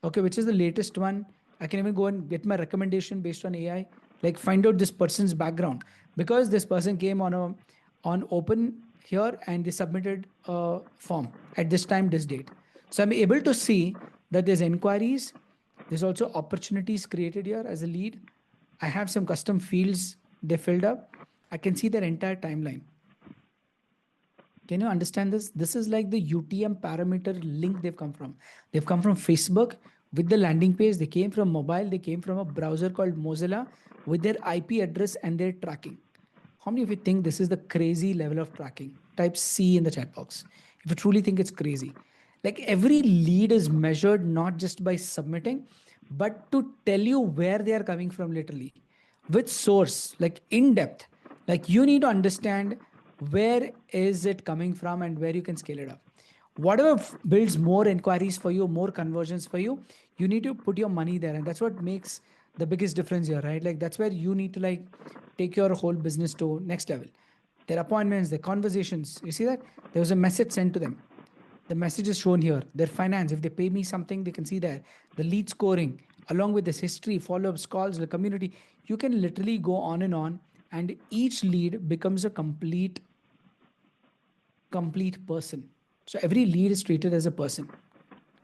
okay, which is the latest one. I can even go and get my recommendation based on AI, like find out this person's background because this person came on open here and they submitted a form at this time, this date. So I'm able to see that there's inquiries, there's also opportunities created here as a lead. I have some custom fields they filled up. I can see their entire timeline. Can you understand this? This is like the UTM parameter link they've come from. They've come from Facebook with the landing page. They came from mobile. They came from a browser called Mozilla with their IP address and their tracking. How many of you think this is the crazy level of tracking? Type C in the chat box. If you truly think it's crazy. Like every lead is measured not just by submitting, but to tell you where they are coming from literally. Which source, like in depth. Like you need to understand where is it coming from and where you can scale it up. Whatever builds more inquiries for you, more conversions for you, you need to put your money there. And that's what makes the biggest difference here, right? Like that's where you need to like take your whole business to next level. Their appointments, their conversations, you see that? There was a message sent to them. The message is shown here. Their finance, if they pay me something, they can see there. The lead scoring, along with this history, follow-ups, calls, the community. You can literally go on, and each lead becomes a complete person. So every lead is treated as a person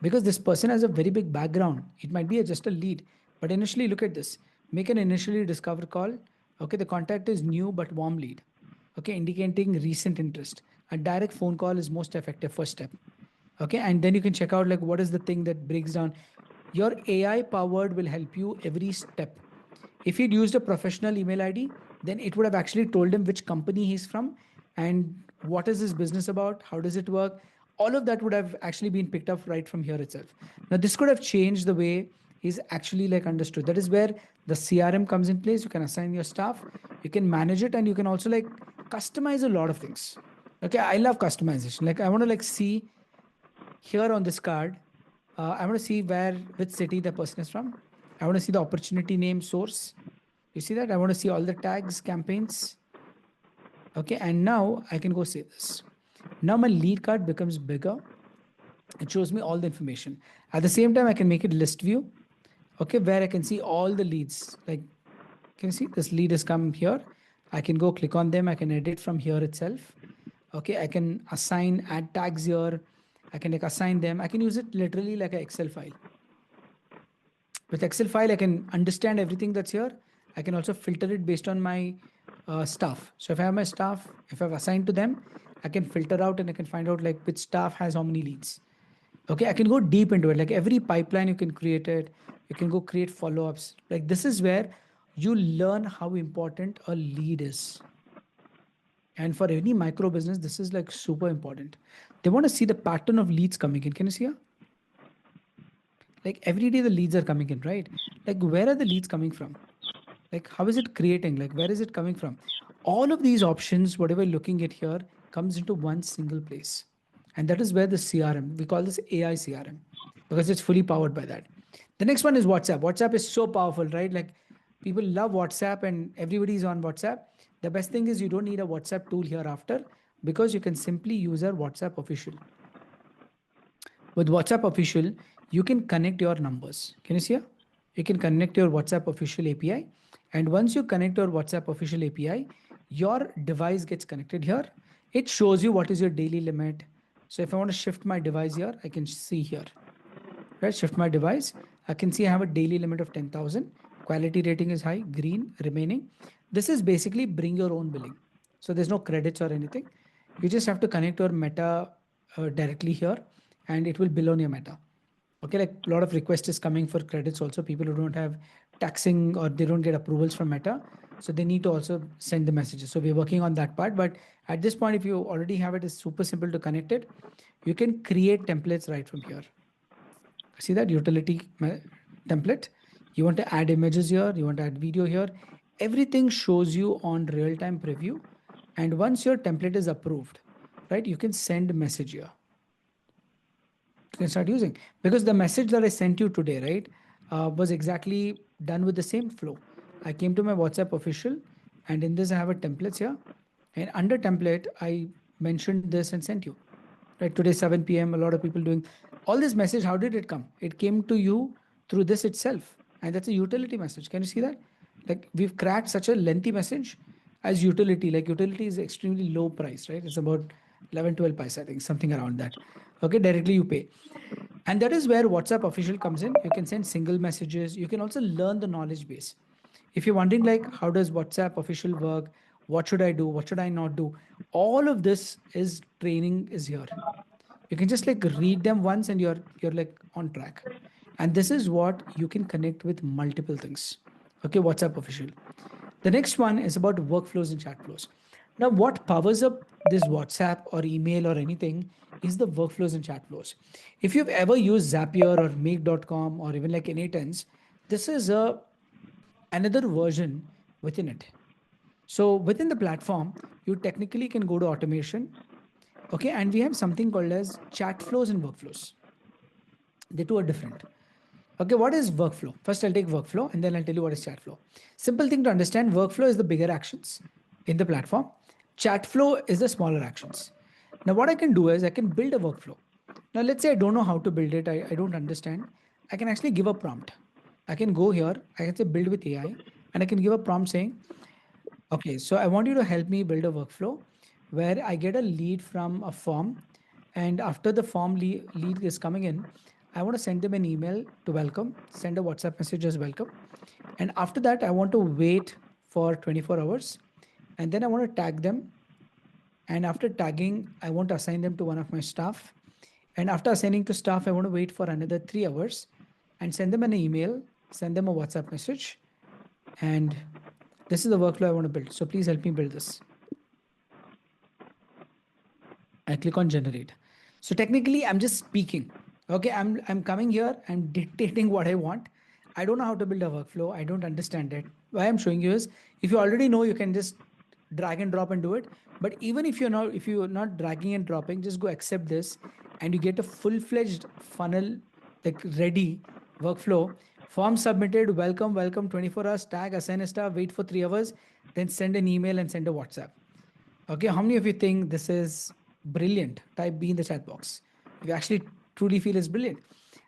because this person has a very big background. It might be just a lead, but initially look at this. Make an initially discover call. Okay, the contact is new but warm lead. Okay, indicating recent interest. A direct phone call is most effective first step. Okay, and then you can check out like what is the thing that breaks down. Your AI powered will help you every step. If he'd used a professional email ID, then it would have actually told him which company he's from and what is his business about, how does it work. All of that would have actually been picked up right from here itself. Now, this could have changed the way he's actually like understood. That is where the CRM comes in place. You can assign your staff, you can manage it, and you can also like customize a lot of things. Okay, I love customization. Like I want to like see here on this card, I want to see which city the person is from. I want to see the opportunity name source. You see that? I want to see all the tags, campaigns. Okay, and now I can go save this. Now my lead card becomes bigger. It shows me all the information. At the same time, I can make it list view. Okay, where I can see all the leads. Like, can you see this lead has come here? I can go click on them. I can edit from here itself. Okay, I can assign, add tags here. I can like assign them. I can use it literally like an Excel file. With Excel file, I can understand everything that's here. I can also filter it based on my staff. So if I have my staff, if I've assigned to them, I can filter out and I can find out like which staff has how many leads. Okay, I can go deep into it. Like every pipeline you can create it. You can go create follow-ups. Like this is where you learn how important a lead is. And for any micro business, this is like super important. They want to see the pattern of leads coming in. Can you see here? Like every day the leads are coming in, right? Like where are the leads coming from? Like how is it creating? Like where is it coming from? All of these options, whatever you're looking at here, comes into one single place. And that is where the CRM, we call this AI CRM because it's fully powered by that. The next one is WhatsApp. WhatsApp is so powerful, right? Like people love WhatsApp and everybody's on WhatsApp. The best thing is you don't need a WhatsApp tool hereafter because you can simply use our WhatsApp official. With WhatsApp official, you can connect your numbers. Can you see here? You can connect your WhatsApp official API. And once you connect your WhatsApp official API, your device gets connected here. It shows you what is your daily limit. So if I want to shift my device here, I can see here, right? Shift my device. I can see I have a daily limit of 10,000. Quality rating is high, green, remaining. This is basically bring your own billing. So there's no credits or anything. You just have to connect your Meta directly here and it will bill on your Meta. Okay, like a lot of requests is coming for credits also. People who don't have taxing or they don't get approvals from Meta, so they need to also send the messages. So we're working on that part. But at this point, if you already have it, it's super simple to connect it. You can create templates right from here. See that utility template? You want to add images here, you want to add video here. Everything shows you on real-time preview. And once your template is approved, right, you can send a message here. You can start using, because the message that I sent you today, right, was exactly done with the same flow. I came to my WhatsApp official, and in this I have a templates here, and under template I mentioned this and sent you. Right, today 7 p.m. a lot of people doing all this message. How did it come? It came to you through this itself, and that's a utility message. Can you see that? Like we've cracked such a lengthy message as utility. Like utility is extremely low price, right? It's about 11 12 paisa, I think, something around that. Okay, directly you pay. And that is where WhatsApp official comes in. You can send single messages. You can also learn the knowledge base. If you're wondering like how does WhatsApp official work, what should I do, what should I not do, all of this is training is here. You can just like read them once and you're like on track. And this is what you can connect with multiple things. Okay, WhatsApp official. The next one is about workflows and chat flows. Now, what powers up this WhatsApp or email or anything is the workflows and chat flows. If you've ever used Zapier or Make.com or even like N8ens, this is another version within it. So within the platform, you technically can go to automation. Okay, and we have something called as chat flows and workflows. The two are different. Okay, what is workflow? First, I'll take workflow and then I'll tell you what is chat flow. Simple thing to understand, workflow is the bigger actions in the platform. Chat flow is the smaller actions. Now, what I can do is I can build a workflow. Now, let's say I don't know how to build it. I don't understand. I can actually give a prompt. I can go here, I can say build with AI, and I can give a prompt saying, okay, so I want you to help me build a workflow where I get a lead from a form. And after the form lead is coming in, I want to send them an email to welcome, send a WhatsApp message as welcome. And after that, I want to wait for 24 hours. And then I want to tag them. And after tagging, I want to assign them to one of my staff. And after assigning to staff, I want to wait for another 3 hours and send them an email, send them a WhatsApp message. And this is the workflow I want to build. So please help me build this. I click on generate. So technically I'm just speaking. Okay, I'm coming here, I'm dictating what I want. I don't know how to build a workflow. I don't understand it. Why I'm showing you is if you already know, you can just drag and drop and do it. But even if you're not dragging and dropping, just go accept this and you get a full-fledged funnel, like ready workflow. Form submitted, welcome, 24 hours, tag, assign a staff, wait for 3 hours, then send an email and send a WhatsApp. Okay, how many of you think this is brilliant? Type B in the chat box. If you actually truly feel it's brilliant.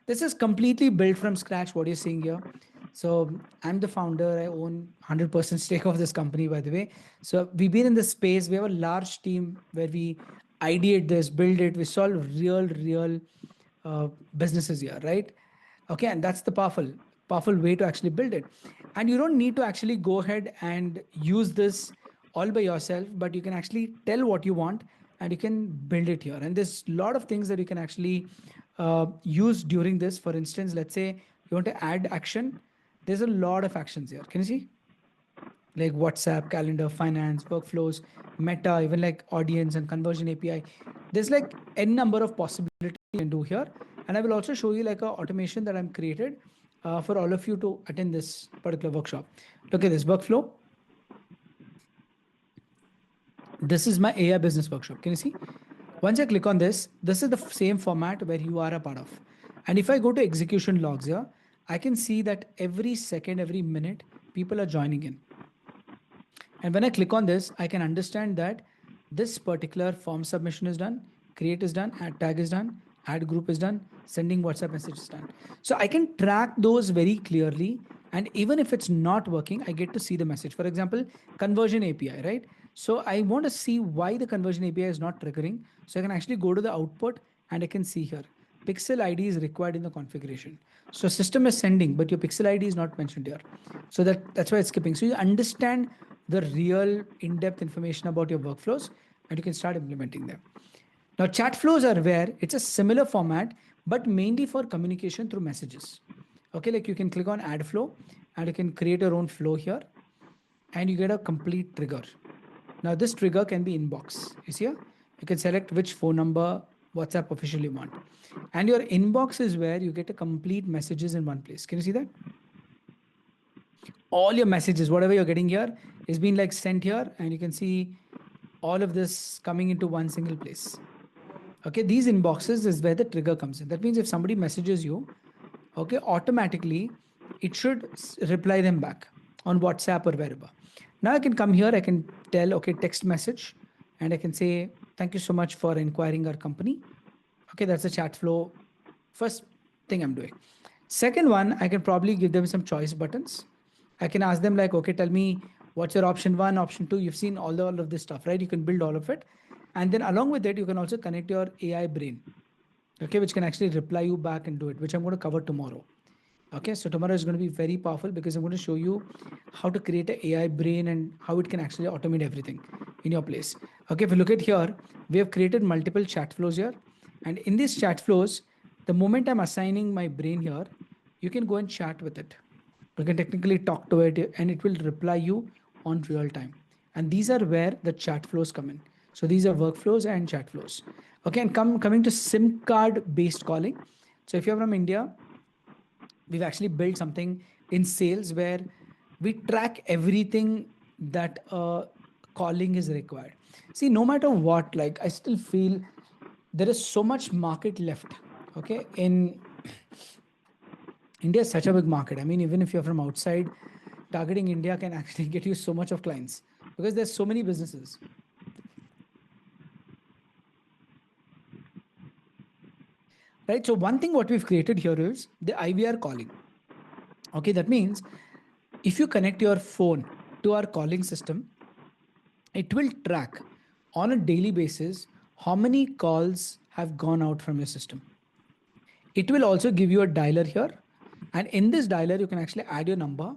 This is completely built from scratch, what you're seeing here. So I'm the founder. I own 100% stake of this company, by the way. So we've been in this space. We have a large team where we ideate this, build it. We solve real businesses here, right? Okay, and that's the powerful way to actually build it. And you don't need to actually go ahead and use this all by yourself, but you can actually tell what you want and you can build it here. And there's a lot of things that you can actually use during this. For instance, let's say you want to add action. There's a lot of actions here. Can you see? Like WhatsApp, calendar, finance, workflows, Meta, even like audience and conversion API. There's like n number of possibilities you can do here. And I will also show you like a automation that I'm created for all of you to attend this particular workshop. Look at this workflow. This is my AI business workshop. Can you see? Once I click on this, this is the same format where you are a part of. And if I go to execution logs here, I can see that every second, every minute, people are joining in. And when I click on this, I can understand that this particular form submission is done, create is done, add tag is done, add group is done, sending WhatsApp message is done. So I can track those very clearly. And even if it's not working, I get to see the message. For example, conversion API, right? So I want to see why the conversion API is not triggering. So I can actually go to the output and I can see here. Pixel ID is required in the configuration. So system is sending, but your pixel ID is not mentioned here. So that's why it's skipping. So you understand the real in-depth information about your workflows and you can start implementing them. Now chat flows are where it's a similar format, but mainly for communication through messages. Okay, like you can click on add flow and you can create your own flow here and you get a complete trigger. Now this trigger can be inbox. You see here? You can select which phone number, WhatsApp official you want. And your inbox is where you get a complete messages in one place. Can you see that? All your messages, whatever you're getting here, is being like sent here, and you can see all of this coming into one single place. Okay, these inboxes is where the trigger comes in. That means if somebody messages you, okay, automatically it should reply them back on WhatsApp or wherever. Now I can come here, I can tell, okay, text message, and I can say, thank you so much for inquiring our company. Okay, that's a chat flow. First thing I'm doing. Second one, I can probably give them some choice buttons. I can ask them like, okay, tell me what's your option one, option two. You've seen all of this stuff, right? You can build all of it. And then along with it, you can also connect your AI brain, okay, which can actually reply you back and do it, which I'm going to cover tomorrow. Okay, so tomorrow is going to be very powerful because I'm going to show you how to create an AI brain and how it can actually automate everything in your place. Okay, if you look at here, we have created multiple chat flows here. And in these chat flows, the moment I'm assigning my brain here, you can go and chat with it. You can technically talk to it and it will reply you on real time. And these are where the chat flows come in. So these are workflows and chat flows. Okay, and coming to SIM card based calling. So if you're from India, we've actually built something in sales where we track everything that calling is required. See, no matter what, like I still feel there is so much market left. Okay, in India is such a big market. I mean, even if you're from outside, targeting India can actually get you so much of clients because there's so many businesses. Right. So one thing what we've created here is the IVR calling. Okay, that means if you connect your phone to our calling system, it will track on a daily basis how many calls have gone out from your system. It will also give you a dialer here. And in this dialer, you can actually add your number,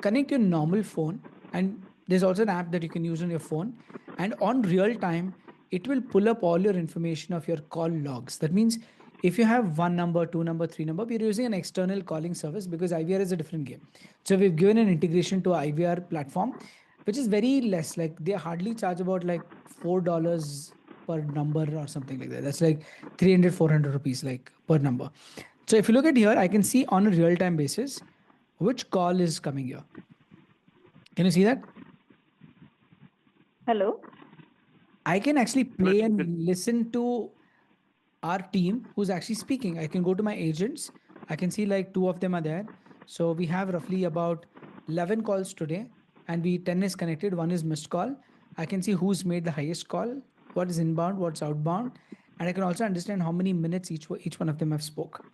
connect your normal phone, and there's also an app that you can use on your phone. And on real time, it will pull up all your information of your call logs. That means if you have one number, two number, three number, we're using an external calling service because IVR is a different game. So we've given an integration to IVR platform, which is very less. Like they hardly charge about like $4 per number or something like that. That's like 300, 400 rupees like per number. So if you look at here, I can see on a real time basis which call is coming here. Can you see that? Hello. I can actually play and listen to our team who's actually speaking. I can go to my agents. I can see like two of them are there. So we have roughly about 11 calls today and 10 is connected. One is missed call. I can see who's made the highest call, what is inbound, what's outbound. And I can also understand how many minutes each one of them have spoke.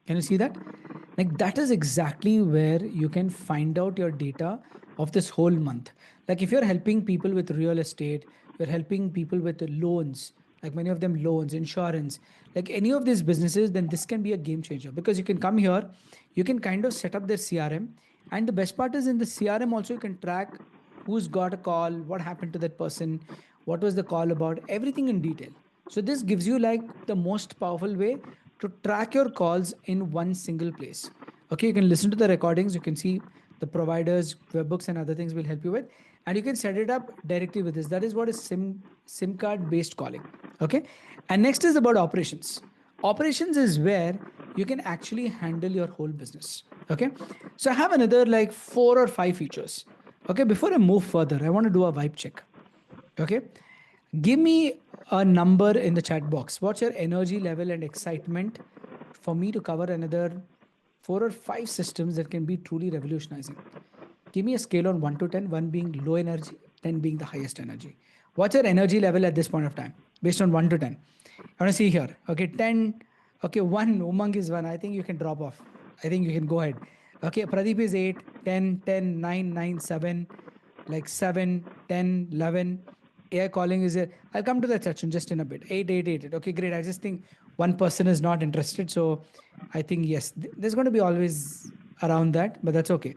Can you see that? Like that is exactly where you can find out your data of this whole month. Like if you're helping people with real estate, you're helping people with loans, like many of them loans, insurance, like any of these businesses, then this can be a game changer because you can come here, you can kind of set up their CRM. And the best part is in the CRM also you can track who's got a call, what happened to that person, what was the call about, everything in detail. So this gives you like the most powerful way to track your calls in one single place. Okay, you can listen to the recordings, you can see the providers, webhooks and other things will help you with, and you can set it up directly with this. That is what is SIM card based calling. Okay, and next is about operations. Operations is where you can actually handle your whole business. Okay, so I have another like 4 or 5 features. Okay, before I move further, I want to do a vibe check. Okay, give me a number in the chat box. What's your energy level and excitement for me to cover another 4 or 5 systems that can be truly revolutionizing? Give me a scale on 1 to 10, 1 being low energy, 10 being the highest energy. What's your energy level at this point of time based on 1 to 10? I want to see here. Okay, 10. Okay, 1, Umang is 1. I think you can drop off. I think you can go ahead. Okay, Pradeep is 8, 10, 10, 9, 9, 7, like 7, 10, 11. AI calling is a, I'll come to that section just in a bit. 8, 8, 8. Okay, great. I just think one person is not interested. So I think, yes, there's going to be always around that, but that's okay.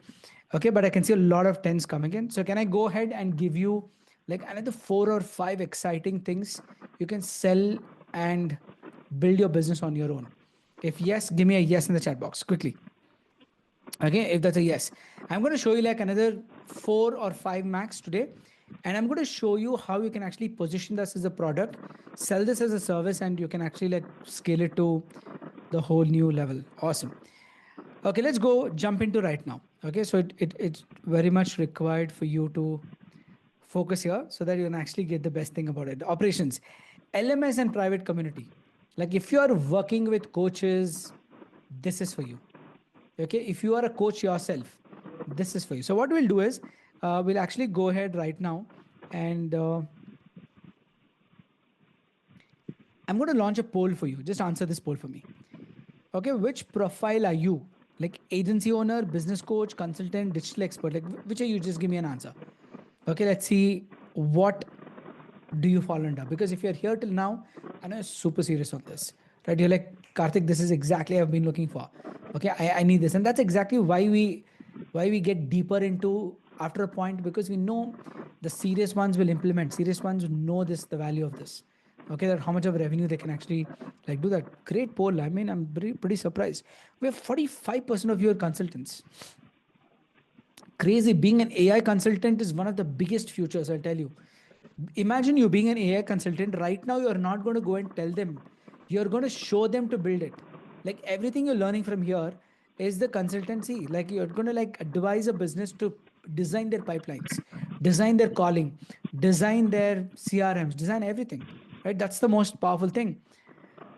Okay, but I can see a lot of 10s coming in. So can I go ahead and give you like another 4 or 5 exciting things you can sell and build your business on your own? If yes, give me a yes in the chat box quickly. Okay, if that's a yes, I'm going to show you like another 4 or 5 max today, and I'm going to show you how you can actually position this as a product, sell this as a service, and you can actually like scale it to the whole new level. Awesome. Okay, let's go jump into right now. Okay, so it's very much required for you to focus here so that you can actually get the best thing about it. Operations, LMS and private community. Like if you are working with coaches, this is for you. Okay, if you are a coach yourself, this is for you. So what we'll do is we'll actually go ahead right now and I'm going to launch a poll for you. Just answer this poll for me. Okay, which profile are you? Like agency owner, business coach, consultant, digital expert, like which are you? Just give me an answer. Okay, let's see what do you fall under, because if you're here till now, I know you're super serious on this, right? You're like, Karthik, this is exactly I've been looking for. Okay, I need this. And that's exactly why we get deeper into after a point, because we know the serious ones will implement, serious ones know this, the value of this. Okay, that how much of revenue they can actually like do that. Great poll. I mean, I'm pretty surprised. We have 45% of your consultants. Crazy. Being an AI consultant is one of the biggest futures, I'll tell you. Imagine you being an AI consultant. Right now, you're not going to go and tell them. You're going to show them to build it. Like everything you're learning from here is the consultancy. Like you're going to like advise a business to design their pipelines, design their calling, design their CRMs, design everything. Right? That's the most powerful thing.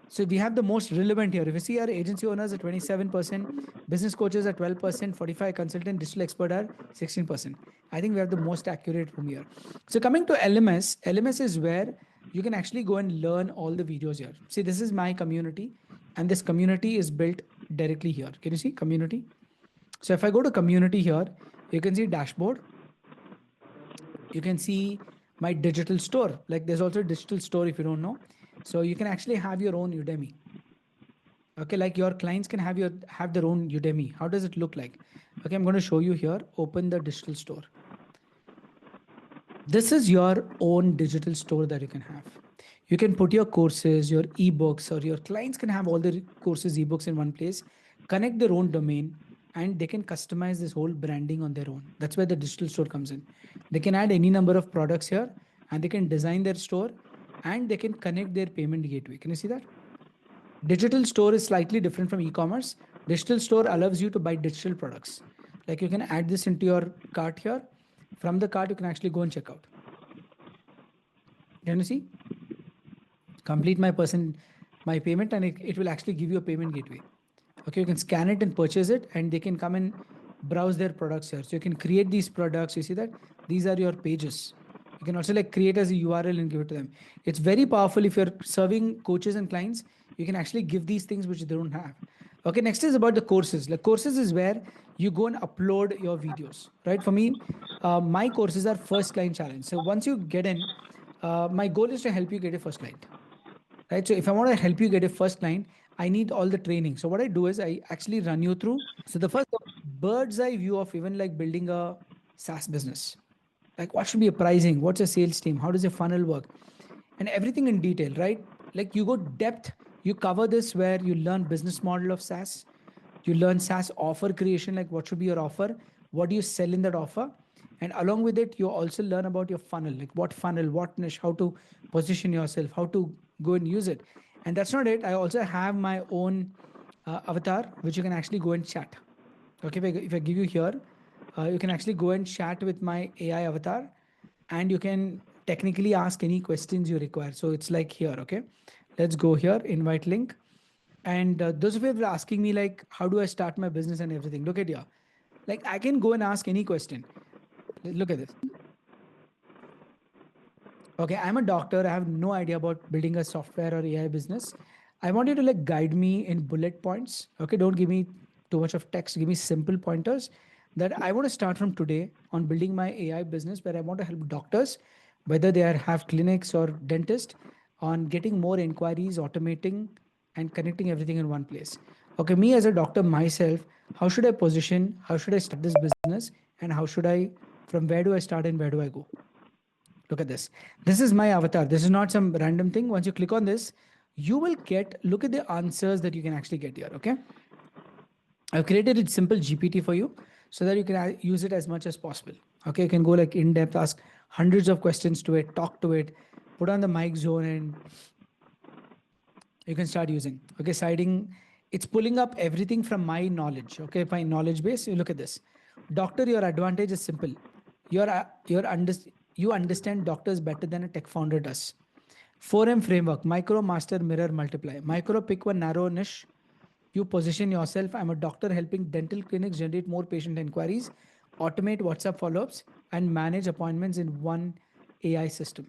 So we have the most relevant here. If you see our agency owners at 27%, business coaches at 12%, 45 consultant, digital expert are 16%. I think we have the most accurate from here. So coming to LMS, LMS is where you can actually go and learn all the videos here. See, this is my community, and this community is built directly here. Can you see community? So if I go to community here, you can see dashboard. You can see my digital store. Like there's also a digital store if you don't know. So you can actually have your own Udemy. Okay, like your clients can have their own Udemy. How does it look like? Okay, I'm going to show you here. Open the digital store. This is your own digital store that you can have. You can put your courses, your ebooks, or your clients can have all the courses, ebooks in one place, connect their own domain, and they can customize this whole branding on their own. That's where the digital store comes in. They can add any number of products here, and they can design their store, and they can connect their payment gateway. Can you see that? Digital store is slightly different from e-commerce. Digital store allows you to buy digital products. Like you can add this into your cart here. From the cart, you can actually go and check out. Can you see? Complete my payment, and it will actually give you a payment gateway. Okay, you can scan it and purchase it, and they can come and browse their products here. So you can create these products. You see that? These are your pages. You can also like create as a URL and give it to them. It's very powerful if you're serving coaches and clients. You can actually give these things which they don't have. Okay, next is about the courses. Like courses is where you go and upload your videos, right? For me, my courses are first client challenge. So once you get in, my goal is to help you get a first client, right? So if I want to help you get a first client, I need all the training. So what I do is I actually run you through. So the first bird's eye view of even like building a SaaS business. Like what should be a pricing? What's a sales team? How does a funnel work? And everything in detail, right? Like you go depth, you cover this where you learn business model of SaaS. You learn SaaS offer creation, like what should be your offer? What do you sell in that offer? And along with it, you also learn about your funnel, like what funnel, what niche, how to position yourself, how to go and use it. And that's not it. I also have my own avatar, which you can actually go and chat. Okay, if I give you here, you can actually go and chat with my AI avatar, and you can technically ask any questions you require. So it's like here, okay? Let's go here, invite link. And those of you were asking me like, how do I start my business and everything? Look at here. Like I can go and ask any question. Look at this. Okay, I'm a doctor. I have no idea about building a software or AI business. I want you to like guide me in bullet points. Okay, don't give me too much of text. Give me simple pointers that I want to start from today on building my AI business, where I want to help doctors, whether they have clinics or dentists, on getting more inquiries, automating and connecting everything in one place. Okay, me as a doctor myself, how should I position? How should I start this business? And how should I, from where do I start and where do I go? Look at this. This is my avatar. This is not some random thing. Once you click on this, you will look at the answers that you can actually get here. Okay. I've created a simple GPT for you so that you can use it as much as possible. Okay. You can go like in depth, ask hundreds of questions to it, talk to it, put on the mic zone, and you can start using. Okay. Citing, it's pulling up everything from my knowledge. Okay. My knowledge base. You look at this. Doctor, your advantage is simple. You understand doctors better than a tech founder does. 4M framework, micro, master, mirror, multiply. Micro, pick one narrow niche. You position yourself. I'm a doctor helping dental clinics generate more patient inquiries, automate WhatsApp follow-ups, and manage appointments in one AI system.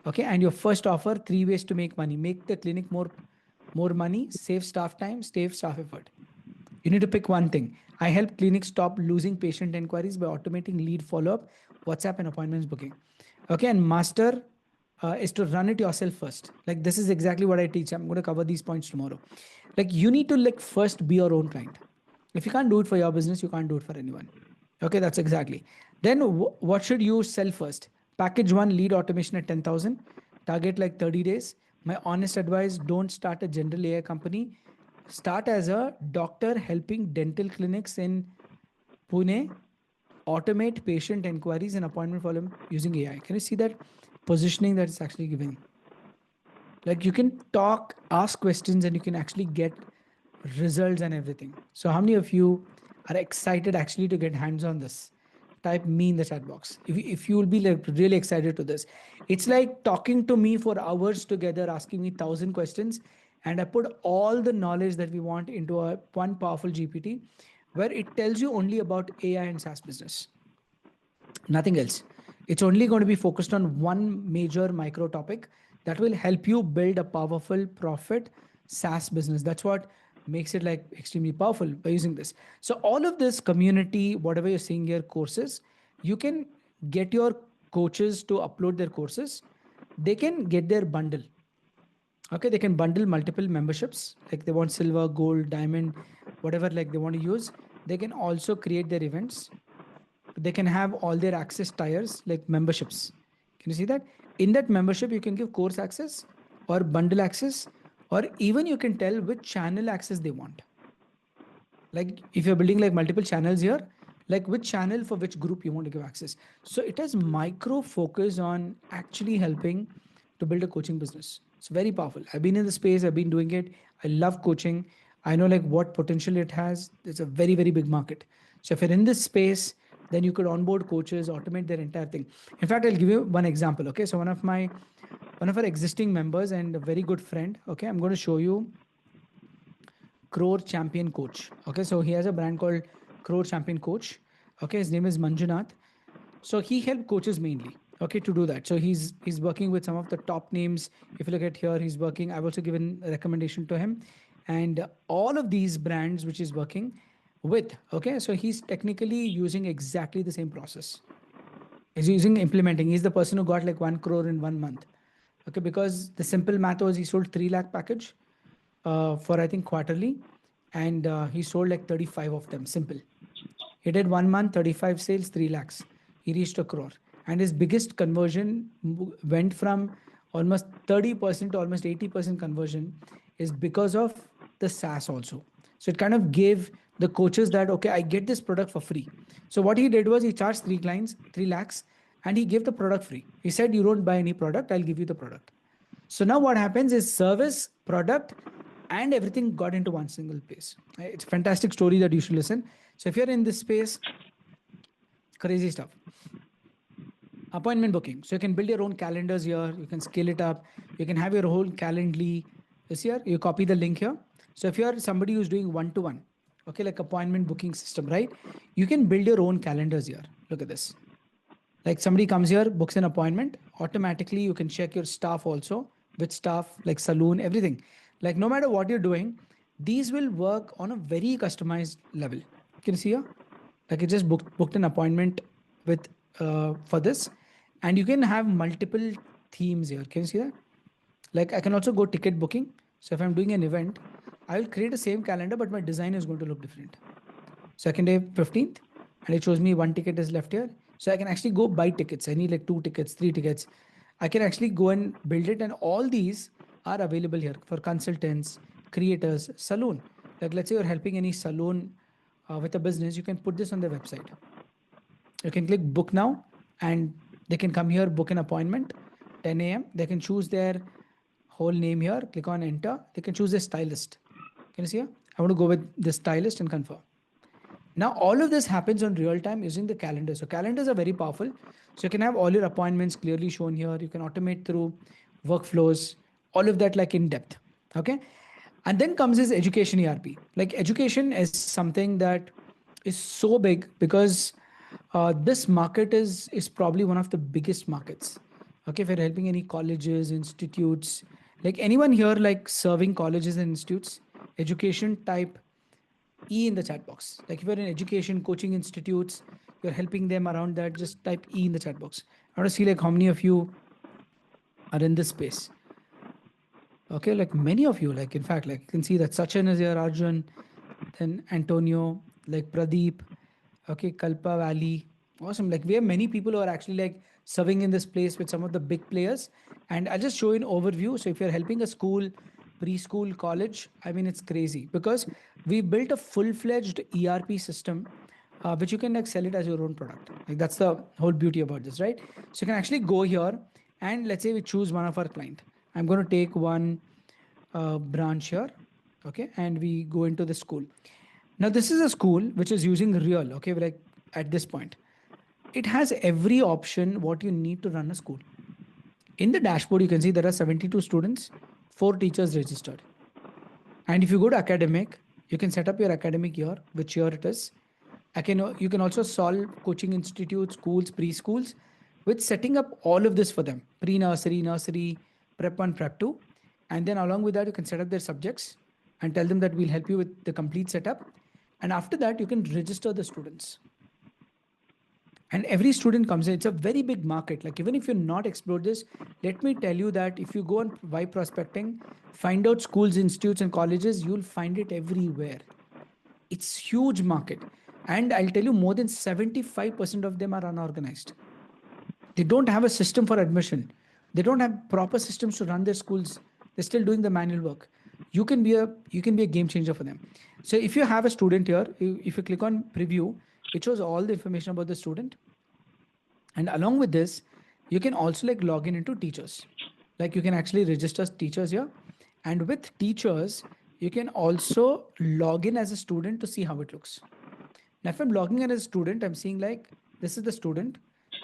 Okay. And your first offer, 3 ways to make money. Make the clinic more money, save staff time, save staff effort. You need to pick one thing. I help clinics stop losing patient inquiries by automating lead follow-up, WhatsApp, and appointments booking. Okay. And master is to run it yourself first. Like this is exactly what I teach. I'm going to cover these points tomorrow. Like you need to like first be your own client. If you can't do it for your business, you can't do it for anyone. Okay, that's exactly. Then what should you sell first? Package one, lead automation at 10,000. Target like 30 days. My honest advice, don't start a general AI company. Start as a doctor helping dental clinics in Pune automate patient inquiries and appointment follow using AI. Can you see that positioning that it's actually giving? Like you can talk, ask questions, and you can actually get results and everything. So how many of you are excited actually to get hands on this? Type me in the chat box. If you will be like really excited to this, it's like talking to me for hours together, asking me 1,000 questions, and I put all the knowledge that we want into one powerful GPT, where it tells you only about AI and SaaS business, nothing else. It's only going to be focused on one major micro topic that will help you build a powerful profit SaaS business. That's what makes it like extremely powerful by using this. So all of this community, whatever you're seeing here, courses, you can get your coaches to upload their courses. They can get their bundle. Okay, they can bundle multiple memberships, like they want silver, gold, diamond, whatever like they want to use. They can also create their events. They can have all their access tiers like memberships. Can you see that? In that membership, you can give course access or bundle access, or even you can tell which channel access they want. Like if you're building like multiple channels here, like which channel for which group you want to give access. So it has micro focus on actually helping to build a coaching business. It's very powerful. I've been in the space, I've been doing it. I love coaching. I know like what potential it has. It's a very, very big market. So if you're in this space, then you could onboard coaches, automate their entire thing. In fact, I'll give you one example. Okay. So one of our existing members and a very good friend. Okay. I'm going to show you Crore Champion Coach. Okay. So he has a brand called Crore Champion Coach. Okay. His name is Manjunath. So he helped coaches mainly. Okay, to do that. So he's working with some of the top names. If you look at here, he's working. I've also given a recommendation to him, and all of these brands which he's working with. Okay, so he's technically using exactly the same process. He's using implementing. He's the person who got like 1 crore in 1 month. Okay, because the simple math was he sold 3 lakh package for I think quarterly, and he sold like 35 of them. Simple. He did 1 month, 35 sales, 3 lakhs. He reached a crore. And his biggest conversion went from almost 30% to almost 80% conversion is because of the SaaS also. So it kind of gave the coaches that, okay, I get this product for free. So what he did was he charged 3 clients, 3 lakhs, and he gave the product free. He said, you don't buy any product, I'll give you the product. So now what happens is service, product, and everything got into one single place. It's a fantastic story that you should listen. So if you're in this space, crazy stuff. Appointment booking. So you can build your own calendars here. You can scale it up. You can have your whole Calendly. This here, you copy the link here. So if you're somebody who's doing one-to-one, okay, like appointment booking system, right? You can build your own calendars here. Look at this. Like somebody comes here, books an appointment. Automatically, you can check your staff also with staff, like saloon, everything. Like no matter what you're doing, these will work on a very customized level. Can you see here? Like it just booked an appointment with for this, and you can have multiple themes here. Can you see that? Like I can also go ticket booking. So if I'm doing an event, I will create the same calendar, but my design is going to look different. Second day, 15th, and it shows me 1 ticket is left here. So I can actually go buy tickets. I need like 2 tickets, 3 tickets. I can actually go and build it, and all these are available here for consultants, creators, salon. Like let's say you're helping any salon with a business, you can put this on their website. You can click book now and they can come here, book an appointment, 10 a.m. They can choose their whole name here, click on enter. They can choose a stylist. Can you see here? I want to go with the stylist and confirm. Now, all of this happens on real time using the calendar. So calendars are very powerful. So you can have all your appointments clearly shown here. You can automate through workflows, all of that like in depth. Okay. And then comes this education ERP. Like education is something that is so big because this market is probably one of the biggest markets. Okay, if you're helping any colleges, institutes, like anyone here like serving colleges and institutes, education type E in the chat box. Like if you're in education, coaching institutes, you're helping them around that, just type E in the chat box. I want to see like how many of you are in this space. Okay, like many of you, like in fact, like you can see that Sachin is here, Arjun, then Antonio, like Pradeep, okay, Kalpa Valley. Awesome. Like we have many people who are actually like serving in this place with some of the big players. And I'll just show you an overview. So if you're helping a school, preschool, college, I mean, it's crazy because we built a full-fledged ERP system which you can like sell it as your own product. Like that's the whole beauty about this, right? So you can actually go here and let's say we choose one of our client. I'm going to take one branch here, okay, and we go into the school. Now this is a school which is using Real, okay, like at this point. It has every option what you need to run a school. In the dashboard, you can see there are 72 students, 4 teachers registered. And if you go to academic, you can set up your academic year, which year it is. You can also solve coaching institutes, schools, preschools, with setting up all of this for them. Pre-nursery, nursery, prep 1, prep 2. And then along with that, you can set up their subjects and tell them that we'll help you with the complete setup. And after that, you can register the students. And every student comes in. It's a very big market. Like even if you're not explored this, let me tell you that if you go on Vibe Prospecting, find out schools, institutes, and colleges, you'll find it everywhere. It's huge market. And I'll tell you more than 75% of them are unorganized. They don't have a system for admission. They don't have proper systems to run their schools. They're still doing the manual work. You can be a game changer for them. So if you have a student here, if you click on preview, it shows all the information about the student. And along with this, you can also like log in into teachers. Like you can actually register as teachers here. And with teachers, you can also log in as a student to see how it looks. Now, if I'm logging in as a student, I'm seeing like, this is the student.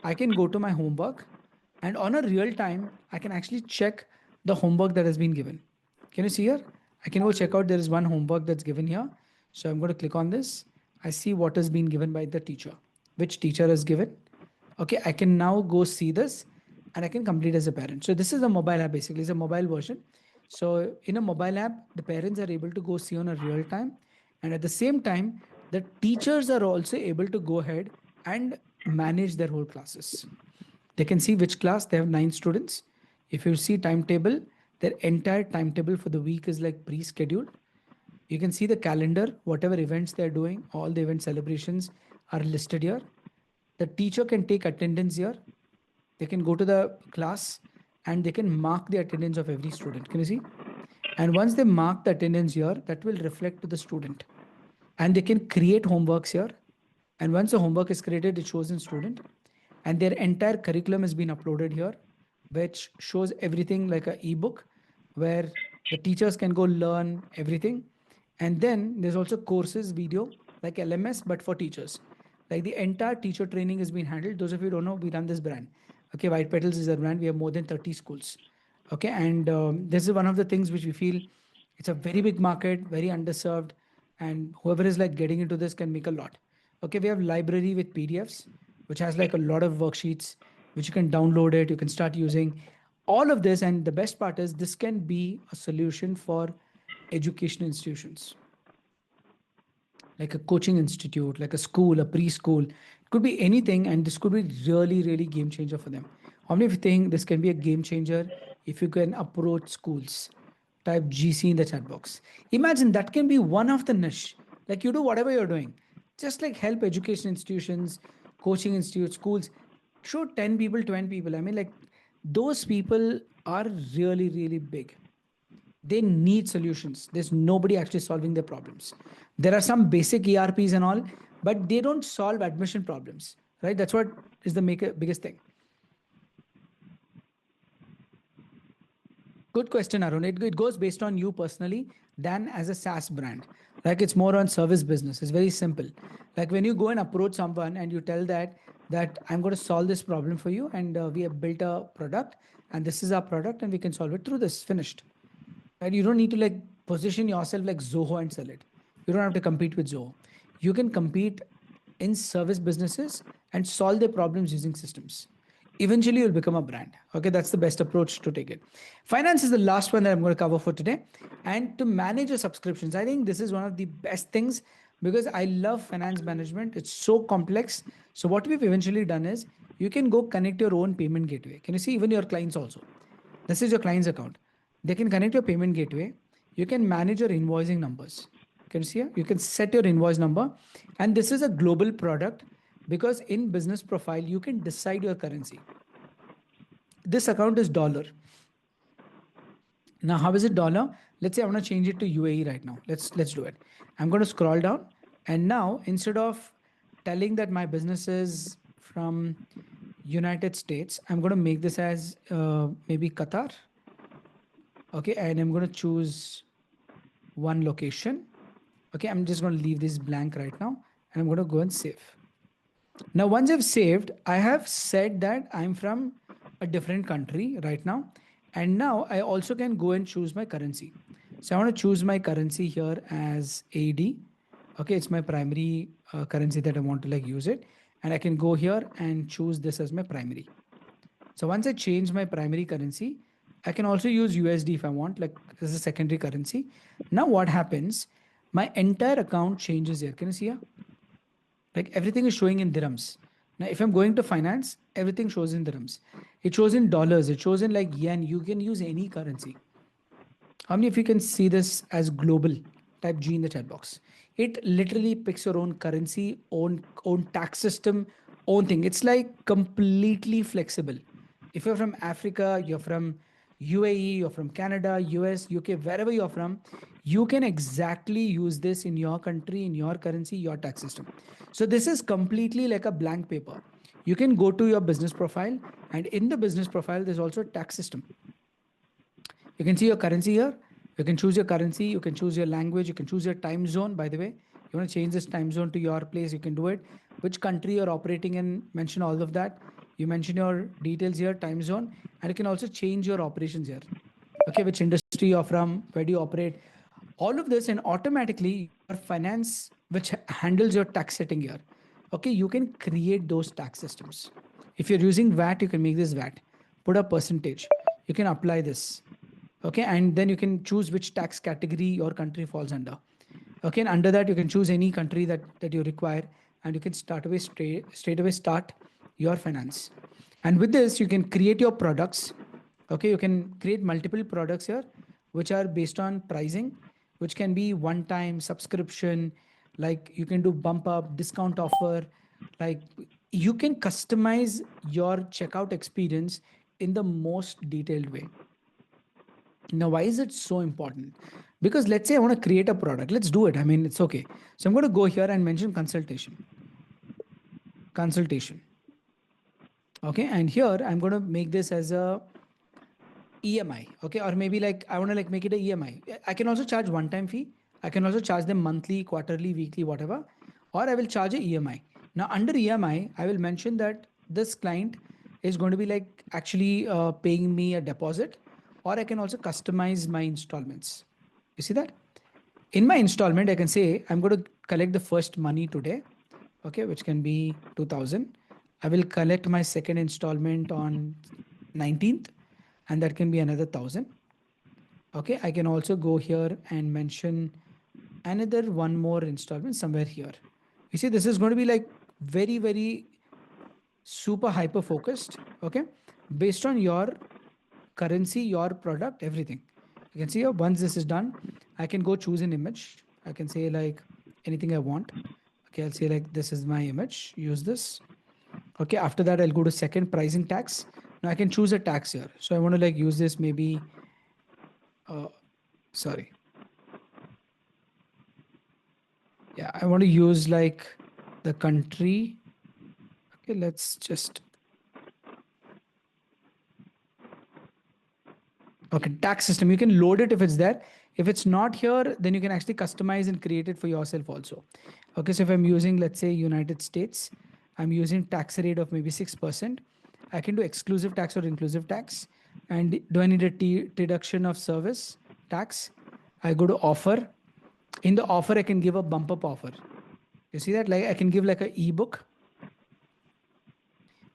I can go to my homework and on a real time, I can actually check the homework that has been given. Can you see here? I can go check out, there is one homework that's given here. So I'm going to click on this. I see what has been given by the teacher, which teacher has given. Okay, I can now go see this and I can complete as a parent. So this is a mobile app, basically it's a mobile version. So in a mobile app, the parents are able to go see on a real time. And at the same time, the teachers are also able to go ahead and manage their whole classes. They can see which class, they have 9 students. If you see timetable, their entire timetable for the week is like pre-scheduled. You can see the calendar, whatever events they're doing, all the event celebrations are listed here. The teacher can take attendance here. They can go to the class and they can mark the attendance of every student. Can you see? And once they mark the attendance here, that will reflect to the student. And they can create homeworks here. And once the homework is created, it shows in student. And their entire curriculum has been uploaded here, which shows everything like an ebook where the teachers can go learn everything. And then there's also courses video like LMS, but for teachers. Like the entire teacher training has been handled. Those of you who don't know, we run this brand. Okay, White Petals is our brand. We have more than 30 schools. Okay, and this is one of the things which we feel it's a very big market, very underserved, and whoever is like getting into this can make a lot. Okay, we have library with PDFs, which has like a lot of worksheets, which you can download it, you can start using all of this. And the best part is this can be a solution for education institutions like a coaching institute, like a school, a preschool. It could be anything, and this could be really, really game changer for them. How many of you think this can be a game changer if you can approach schools? Type GC in the chat box. Imagine that can be one of the niche. Like you do whatever you're doing, just like help education institutions, coaching institutes, schools. Show 10 people, 20 people. I mean, like those people are really, really big. They need solutions. There's nobody actually solving their problems. There are some basic ERPs and all, but they don't solve admission problems, right? That's what is the biggest thing. Good question, Arun. It goes based on you personally than as a SaaS brand. Like it's more on service business. It's very simple. Like when you go and approach someone and you tell that I'm going to solve this problem for you, and we have built a product, and this is our product, and we can solve it through this. Finished. Right? You don't need to like position yourself like Zoho and sell it. You don't have to compete with Zoho. You can compete in service businesses and solve their problems using systems. Eventually, you'll become a brand. Okay, that's the best approach to take it. Finance is the last one that I'm going to cover for today. And to manage your subscriptions, I think this is one of the best things because I love finance management. It's so complex. So, what we've eventually done is you can go connect your own payment gateway. Can you see even your clients also? This is your client's account. They can connect your payment gateway. You can manage your invoicing numbers. Can you see here? You can set your invoice number. And this is a global product because in business profile, you can decide your currency. This account is dollar. Now, how is it dollar? Let's say I want to change it to UAE right now. Let's do it. I'm going to scroll down. And now, instead of telling that my business is from United States, I'm going to make this as maybe Qatar. Okay, and I'm going to choose one location. Okay, I'm just going to leave this blank right now, and I'm going to go and save. Now, once I've saved, I have said that I'm from a different country right now. And now I also can go and choose my currency. So I want to choose my currency here as AD. Okay, it's my primary currency that I want to like use it. And I can go here and choose this as my primary. So once I change my primary currency, I can also use USD if I want, like as a secondary currency. Now what happens? My entire account changes here. Can you see here? Like everything is showing in dirhams. Now, if I'm going to finance, everything shows in dirhams. It shows in dollars. It shows in like yen. You can use any currency. How many of you can see this as global? Type G in the chat box. It literally picks your own currency, own tax system, own thing. It's like completely flexible. If you're from Africa, you're from UAE, you're from Canada, US, UK, wherever you're from, you can exactly use this in your country, in your currency, your tax system. So this is completely like a blank paper. You can go to your business profile, and in the business profile, there's also a tax system. You can see your currency here. You can choose your currency. You can choose your language. You can choose your time zone. By the way, you want to change this time zone to your place, you can do it. Which country you're operating in, mention all of that. You mention your details here, time zone, and you can also change your operations here. Okay, which industry you're from, where do you operate, all of this, and automatically your finance, which handles your tax setting here. Okay, you can create those tax systems. If you're using VAT, you can make this VAT, put a percentage, you can apply this. Okay, and then you can choose which tax category your country falls under. Okay, and under that you can choose any country that you require, and you can straight away start your finance. And with this, you can create your products. Okay, you can create multiple products here, which are based on pricing, which can be one-time subscription, like you can do bump up, discount offer, like you can customize your checkout experience in the most detailed way. Now, why is it so important? Because let's say I want to create a product. Let's do it. I mean, it's okay. So I'm going to go here and mention consultation. Consultation. Okay, and here I'm going to make this as a EMI. Okay, or maybe like I want to like make it a EMI. I can also charge one-time fee. I can also charge them monthly, quarterly, weekly, whatever, or I will charge a EMI. Now under EMI, I will mention that this client is going to be like actually paying me a deposit, or I can also customize my installments. You see that? In my installment, I can say I'm going to collect the first money today, okay, which can be 2000. I will collect my second installment on 19th, and that can be another 1000. Okay, I can also go here and mention another one more installment somewhere here. You see, this is going to be like very, very super hyper focused, okay, based on your currency, your product, everything. You can see here, once this is done, I can go choose an image. I can say like anything I want. Okay, I'll say like this is my image, use this. Okay, after that, I'll go to second, pricing tax. Now I can choose a tax here. So I want to like use this maybe sorry. Yeah, I want to use like the country. Okay, let's just. Okay, tax system. You can load it if it's there. If it's not here, then you can actually customize and create it for yourself also. Okay, so if I'm using, let's say, United States, I'm using tax rate of maybe 6%. I can do exclusive tax or inclusive tax. And do I need a deduction of service tax? I go to offer. In the offer, I can give a bump up offer. You see that? Like I can give like a ebook.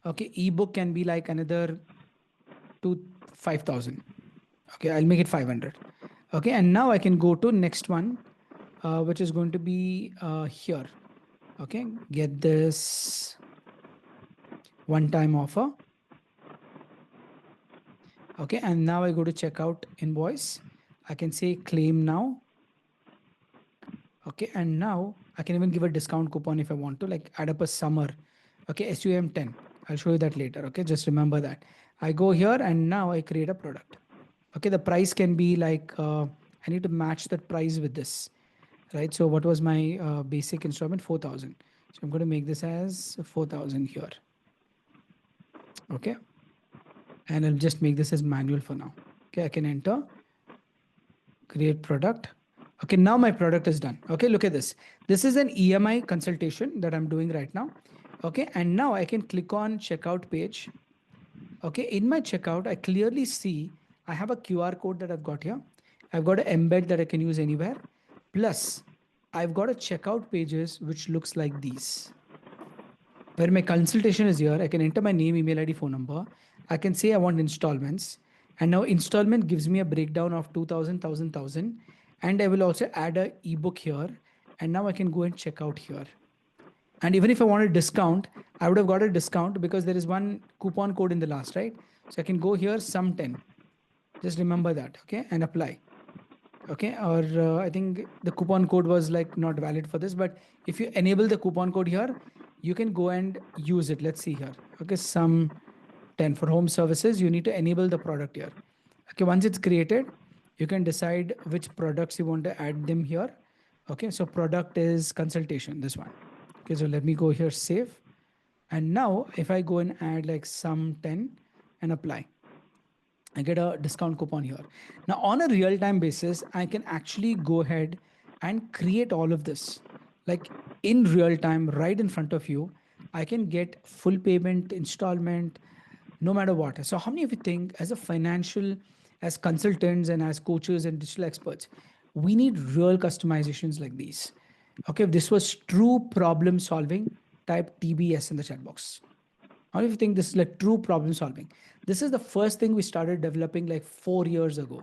Okay, ebook can be like another 5,000. Okay, I'll make it 500. Okay, and now I can go to next one, which is going to be here. Okay, get this one-time offer. Okay, and now I go to checkout invoice. I can say claim now. Okay, and now I can even give a discount coupon if I want to, like add up a summer. Okay, SUM 10. I'll show you that later. Okay, just remember that. I go here and now I create a product. Okay, the price can be like, I need to match that price with this, right? So what was my basic installment? 4,000. So I'm going to make this as 4,000 here. Okay. And I'll just make this as manual for now. Okay, I can enter, create product. Okay, now my product is done. Okay, look at this. This is an EMI consultation that I'm doing right now. Okay, and now I can click on checkout page. Okay, in my checkout, I clearly see I have a QR code that I've got here. I've got an embed that I can use anywhere. Plus, I've got a checkout pages which looks like these. Where my consultation is here, I can enter my name, email ID, phone number. I can say I want installments. And now installment gives me a breakdown of 2,000, 1,000. And I will also add a ebook here. And now I can go and check out here. And even if I want a discount, I would have got a discount because there is one coupon code in the last, right? So I can go here, sum 10. Just remember that, okay? And apply. Okay, or I think the coupon code was like not valid for this, but if you enable the coupon code here, you can go and use it. Let's see here. Okay, sum 10 for home services, you need to enable the product here. Okay, once it's created, you can decide which products you want to add them here. Okay, so product is consultation, this one. Okay, so let me go here, save. And now if I go and add like sum 10 and apply, I get a discount coupon here. Now on a real-time basis, I can actually go ahead and create all of this. Like in real time, right in front of you, I can get full payment, installment, no matter what. So how many of you think as a financial, as consultants and as coaches and digital experts, we need real customizations like these? Okay, if this was true problem solving, type TBS in the chat box. How do you think this is like true problem solving? This is the first thing we started developing like 4 years ago.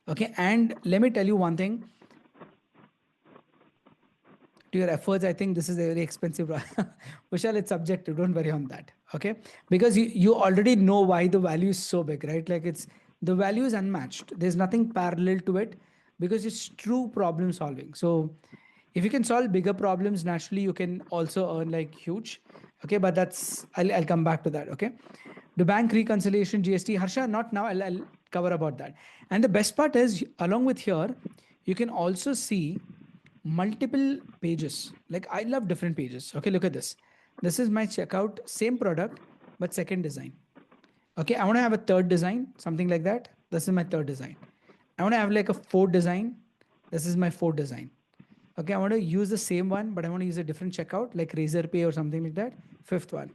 Okay, and let me tell you one thing. To your efforts, I think this is a very expensive. Vishal, it's subjective. Don't worry on that. Okay, because you already know why the value is so big, right? Like the value is unmatched. There's nothing parallel to it because it's true problem solving. So if you can solve bigger problems, naturally you can also earn like huge. Okay, but that's I'll come back to that. Okay, the bank reconciliation, GST, Harsha, not now. I'll cover about that. And the best part is, along with here, you can also see multiple pages. Like I love different pages. Okay, look at this. This is my checkout, same product, but second design. Okay, I want to have a third design, something like that. This is my third design. I want to have like a fourth design. This is my fourth design. Okay, I want to use the same one, but I want to use a different checkout, like Razorpay or something like that. Fifth one.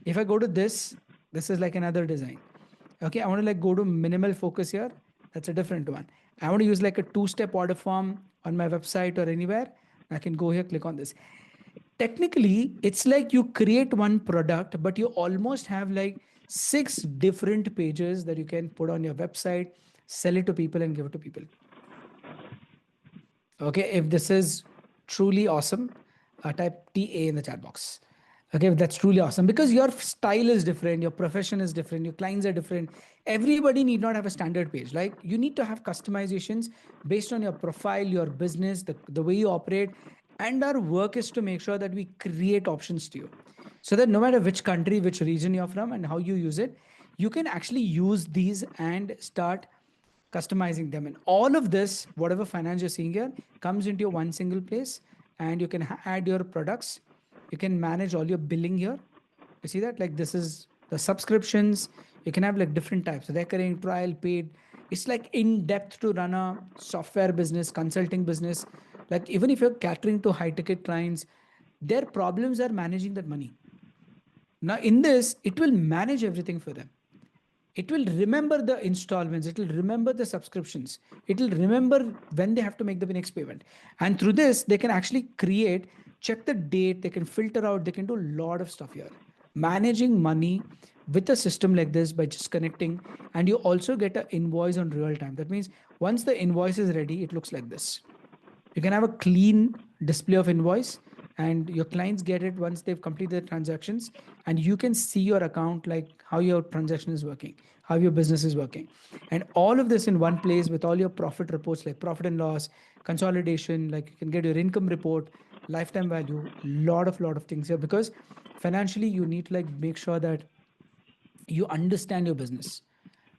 If I go to this is like another design. Okay, I want to like go to minimal focus here. That's a different one. I want to use like a two-step order form on my website or anywhere. I can go here, click on this. Technically, it's like you create one product, but you almost have like 6 different pages that you can put on your website, sell it to people and give it to people. Okay, if this is truly awesome, type TA in the chat box. Okay, that's truly awesome because your style is different, your profession is different, your clients are different. Everybody need not have a standard page. Like you need to have customizations based on your profile, your business, the way you operate. And our work is to make sure that we create options to you so that no matter which country, which region you're from and how you use it, you can actually use these and start customizing them. And all of this, whatever finance you're seeing here, comes into your one single place, and you can add your products. You can manage all your billing here. You see that? Like, this is the subscriptions. You can have like different types, recurring, trial, paid. It's like in depth to run a software business, consulting business. Like, even if you're catering to high ticket clients, their problems are managing that money. Now, in this, it will manage everything for them. It will remember the installments, it will remember the subscriptions, it will remember when they have to make the next payment. And through this, they can actually create, check the date, they can filter out, they can do a lot of stuff here. Managing money with a system like this by just connecting, and you also get an invoice on real time. That means once the invoice is ready, it looks like this. You can have a clean display of invoice, and your clients get it once they've completed the transactions, and you can see your account, like how your transaction is working, how your business is working, and all of this in one place with all your profit reports, like profit and loss, consolidation. Like, you can get your income report, lifetime value, lot of things here, because financially you need to like make sure that you understand your business.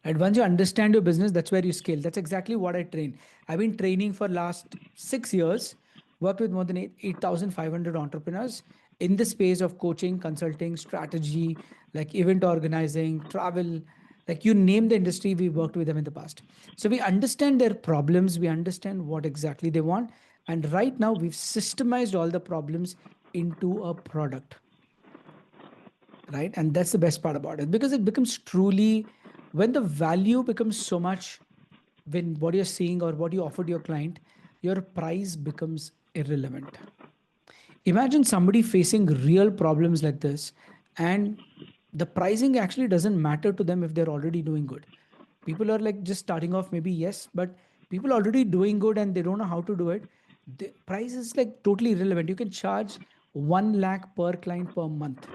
And once you understand your business, that's where you scale. That's exactly what I train. I've been training for last 6 years, worked with more than 8,500 entrepreneurs in the space of coaching, consulting, strategy, like event organizing, travel, like you name the industry, we worked with them in the past. So we understand their problems, we understand what exactly they want. And right now we've systemized all the problems into a product, right? And that's the best part about it, because it becomes truly, when the value becomes so much, when what you're seeing or what you offer to your client, your price becomes irrelevant. Imagine somebody facing real problems like this, and the pricing actually doesn't matter to them if they're already doing good. People are like just starting off, maybe yes, but people already doing good and they don't know how to do it. The price is like totally irrelevant. You can charge 1 lakh per client per month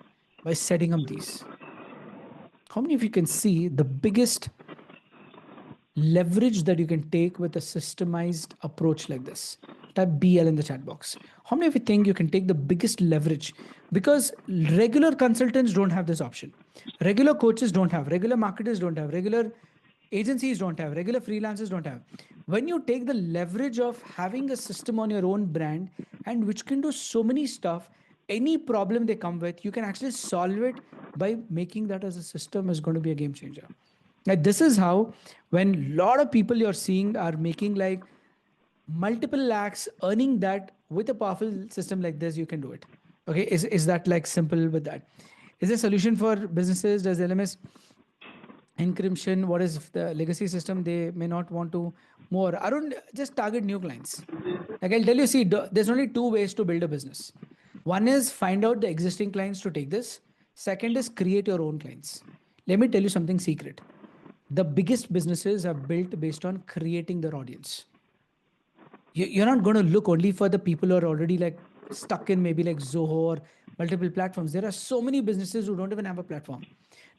by setting up these. How many of you can see the biggest leverage that you can take with a systemized approach like this? Type BL in the chat box. How many of you think you can take the biggest leverage? Because regular consultants don't have this option. Regular coaches don't have, regular marketers don't have, regular agencies don't have, regular freelancers don't have. When you take the leverage of having a system on your own brand, and which can do so many stuff, any problem they come with, you can actually solve it by making that as a system, is going to be a game changer. Like, this is how, when a lot of people you're seeing are making like multiple lakhs, earning that with a powerful system like this, you can do it. Okay, is that like simple with that? Is there a solution for businesses? Does LMS encryption, what is the legacy system they may not want to more? I don't just target new clients. Like, I'll tell you, see, there's only two ways to build a business. One is find out the existing clients to take this. Second is create your own clients. Let me tell you something secret. The biggest businesses are built based on creating their audience. You're not going to look only for the people who are already like stuck in maybe like Zoho or multiple platforms. There are so many businesses who don't even have a platform.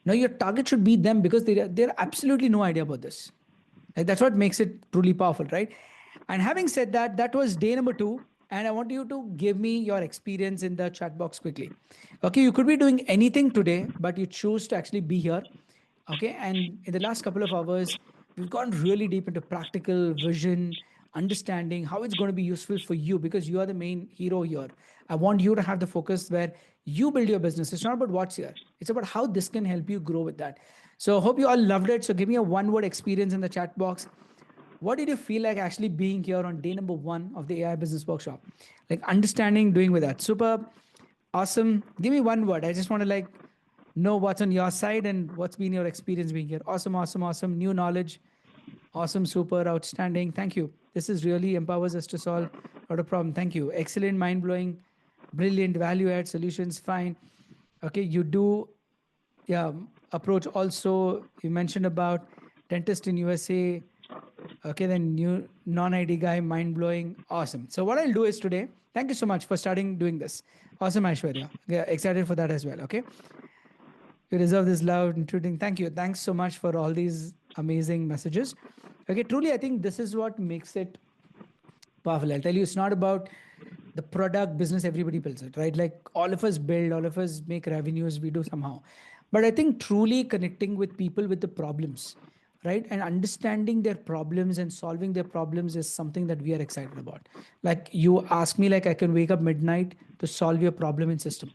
Now your target should be them, because they're absolutely no idea about this. Like, that's what makes it truly powerful, right? And having said that, that was day number 2. And I want you to give me your experience in the chat box quickly. Okay, you could be doing anything today, but you choose to actually be here. Okay, and in the last couple of hours, we've gone really deep into practical vision, understanding how it's going to be useful for you, because you are the main hero here. I want you to have the focus where you build your business. It's not about what's here, it's about how this can help you grow with that. So hope you all loved it. So give me a one word experience in the chat box. What did you feel like actually being here on day number 1 of the AI business workshop? Like, understanding, doing with that. Superb, awesome. Give me one word. I just want to like know what's on your side and what's been your experience being here. Awesome, awesome, awesome. New knowledge. Awesome, super, outstanding. Thank you. This is really empowers us to solve a lot of problem. Thank you. Excellent, mind blowing, brilliant, value add solutions. Fine. Okay, you do, yeah, approach also. You mentioned about dentist in USA. Okay, then new non-ID guy, mind blowing, awesome. So what I'll do is today, thank you so much for starting doing this. Awesome, Aishwarya. Yeah, excited for that as well. Okay, you deserve this love, including. Thank you. Thanks so much for all these amazing messages. Okay, truly, I think this is what makes it powerful. I'll tell you, it's not about the product business. Everybody builds it, right? Like, all of us build, all of us make revenues. We do somehow, but I think truly connecting with people with the problems, right? And understanding their problems and solving their problems is something that we are excited about. Like you ask me, like I can wake up midnight to solve your problem in system.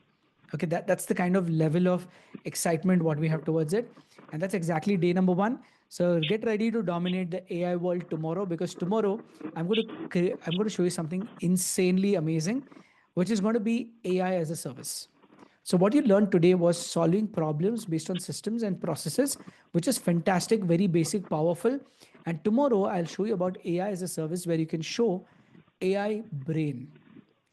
Okay, that's the kind of level of excitement what we have towards it. And that's exactly day number one. So get ready to dominate the AI world tomorrow, because tomorrow I'm going to show you something insanely amazing, which is going to be AI as a service. So what you learned today was solving problems based on systems and processes, which is fantastic, very basic, powerful. And tomorrow I'll show you about AI as a service where you can show AI brain.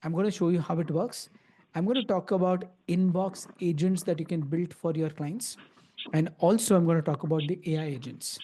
I'm going to show you how it works. I'm going to talk about inbox agents that you can build for your clients. And also, I'm going to talk about the AI agents,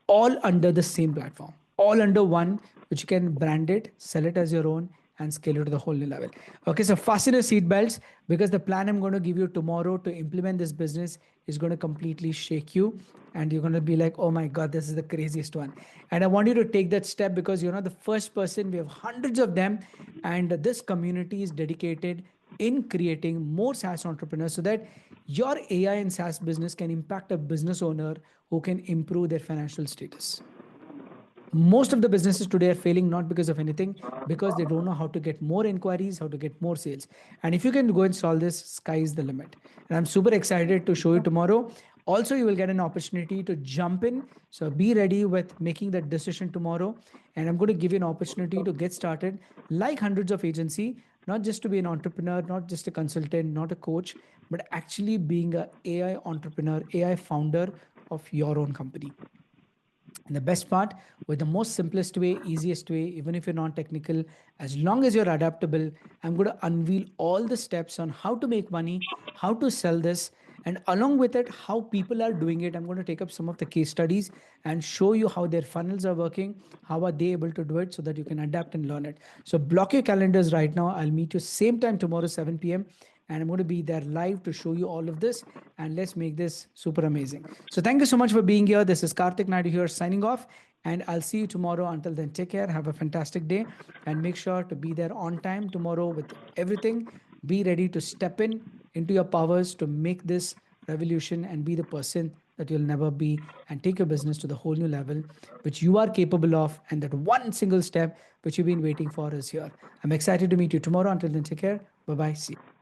all under the same platform, all under one, which you can brand it, sell it as your own, and scale it to the whole new level. Okay, so fasten your seatbelts, because the plan I'm going to give you tomorrow to implement this business is going to completely shake you. And you're going to be like, oh my God, this is the craziest one. And I want you to take that step, because you're not the first person. We have hundreds of them. And this community is dedicated in creating more SaaS entrepreneurs so that your AI and SaaS business can impact a business owner who can improve their financial status. Most of the businesses today are failing not because of anything, because they don't know how to get more inquiries, how to get more sales. And if you can go and solve this, sky is the limit. And I'm super excited to show you tomorrow. Also, you will get an opportunity to jump in. So be ready with making that decision tomorrow. And I'm going to give you an opportunity to get started like hundreds of agency, not just to be an entrepreneur, not just a consultant, not a coach, but actually being an AI entrepreneur, AI founder of your own company. And the best part, with the most simplest way, easiest way, even if you're not technical, as long as you're adaptable, I'm going to unveil all the steps on how to make money, how to sell this, and along with it, how people are doing it. I'm going to take up some of the case studies and show you how their funnels are working, how are they able to do it, so that you can adapt and learn it. So block your calendars right now. I'll meet you same time tomorrow, 7 p.m. And I'm going to be there live to show you all of this. And let's make this super amazing. So thank you so much for being here. This is Karthik Naidu here signing off. And I'll see you tomorrow. Until then, take care. Have a fantastic day. And make sure to be there on time tomorrow with everything. Be ready to step in into your powers to make this revolution and be the person that you'll never be, and take your business to the whole new level, which you are capable of. And that one single step which you've been waiting for is here. I'm excited to meet you tomorrow. Until then, take care. Bye bye. See you.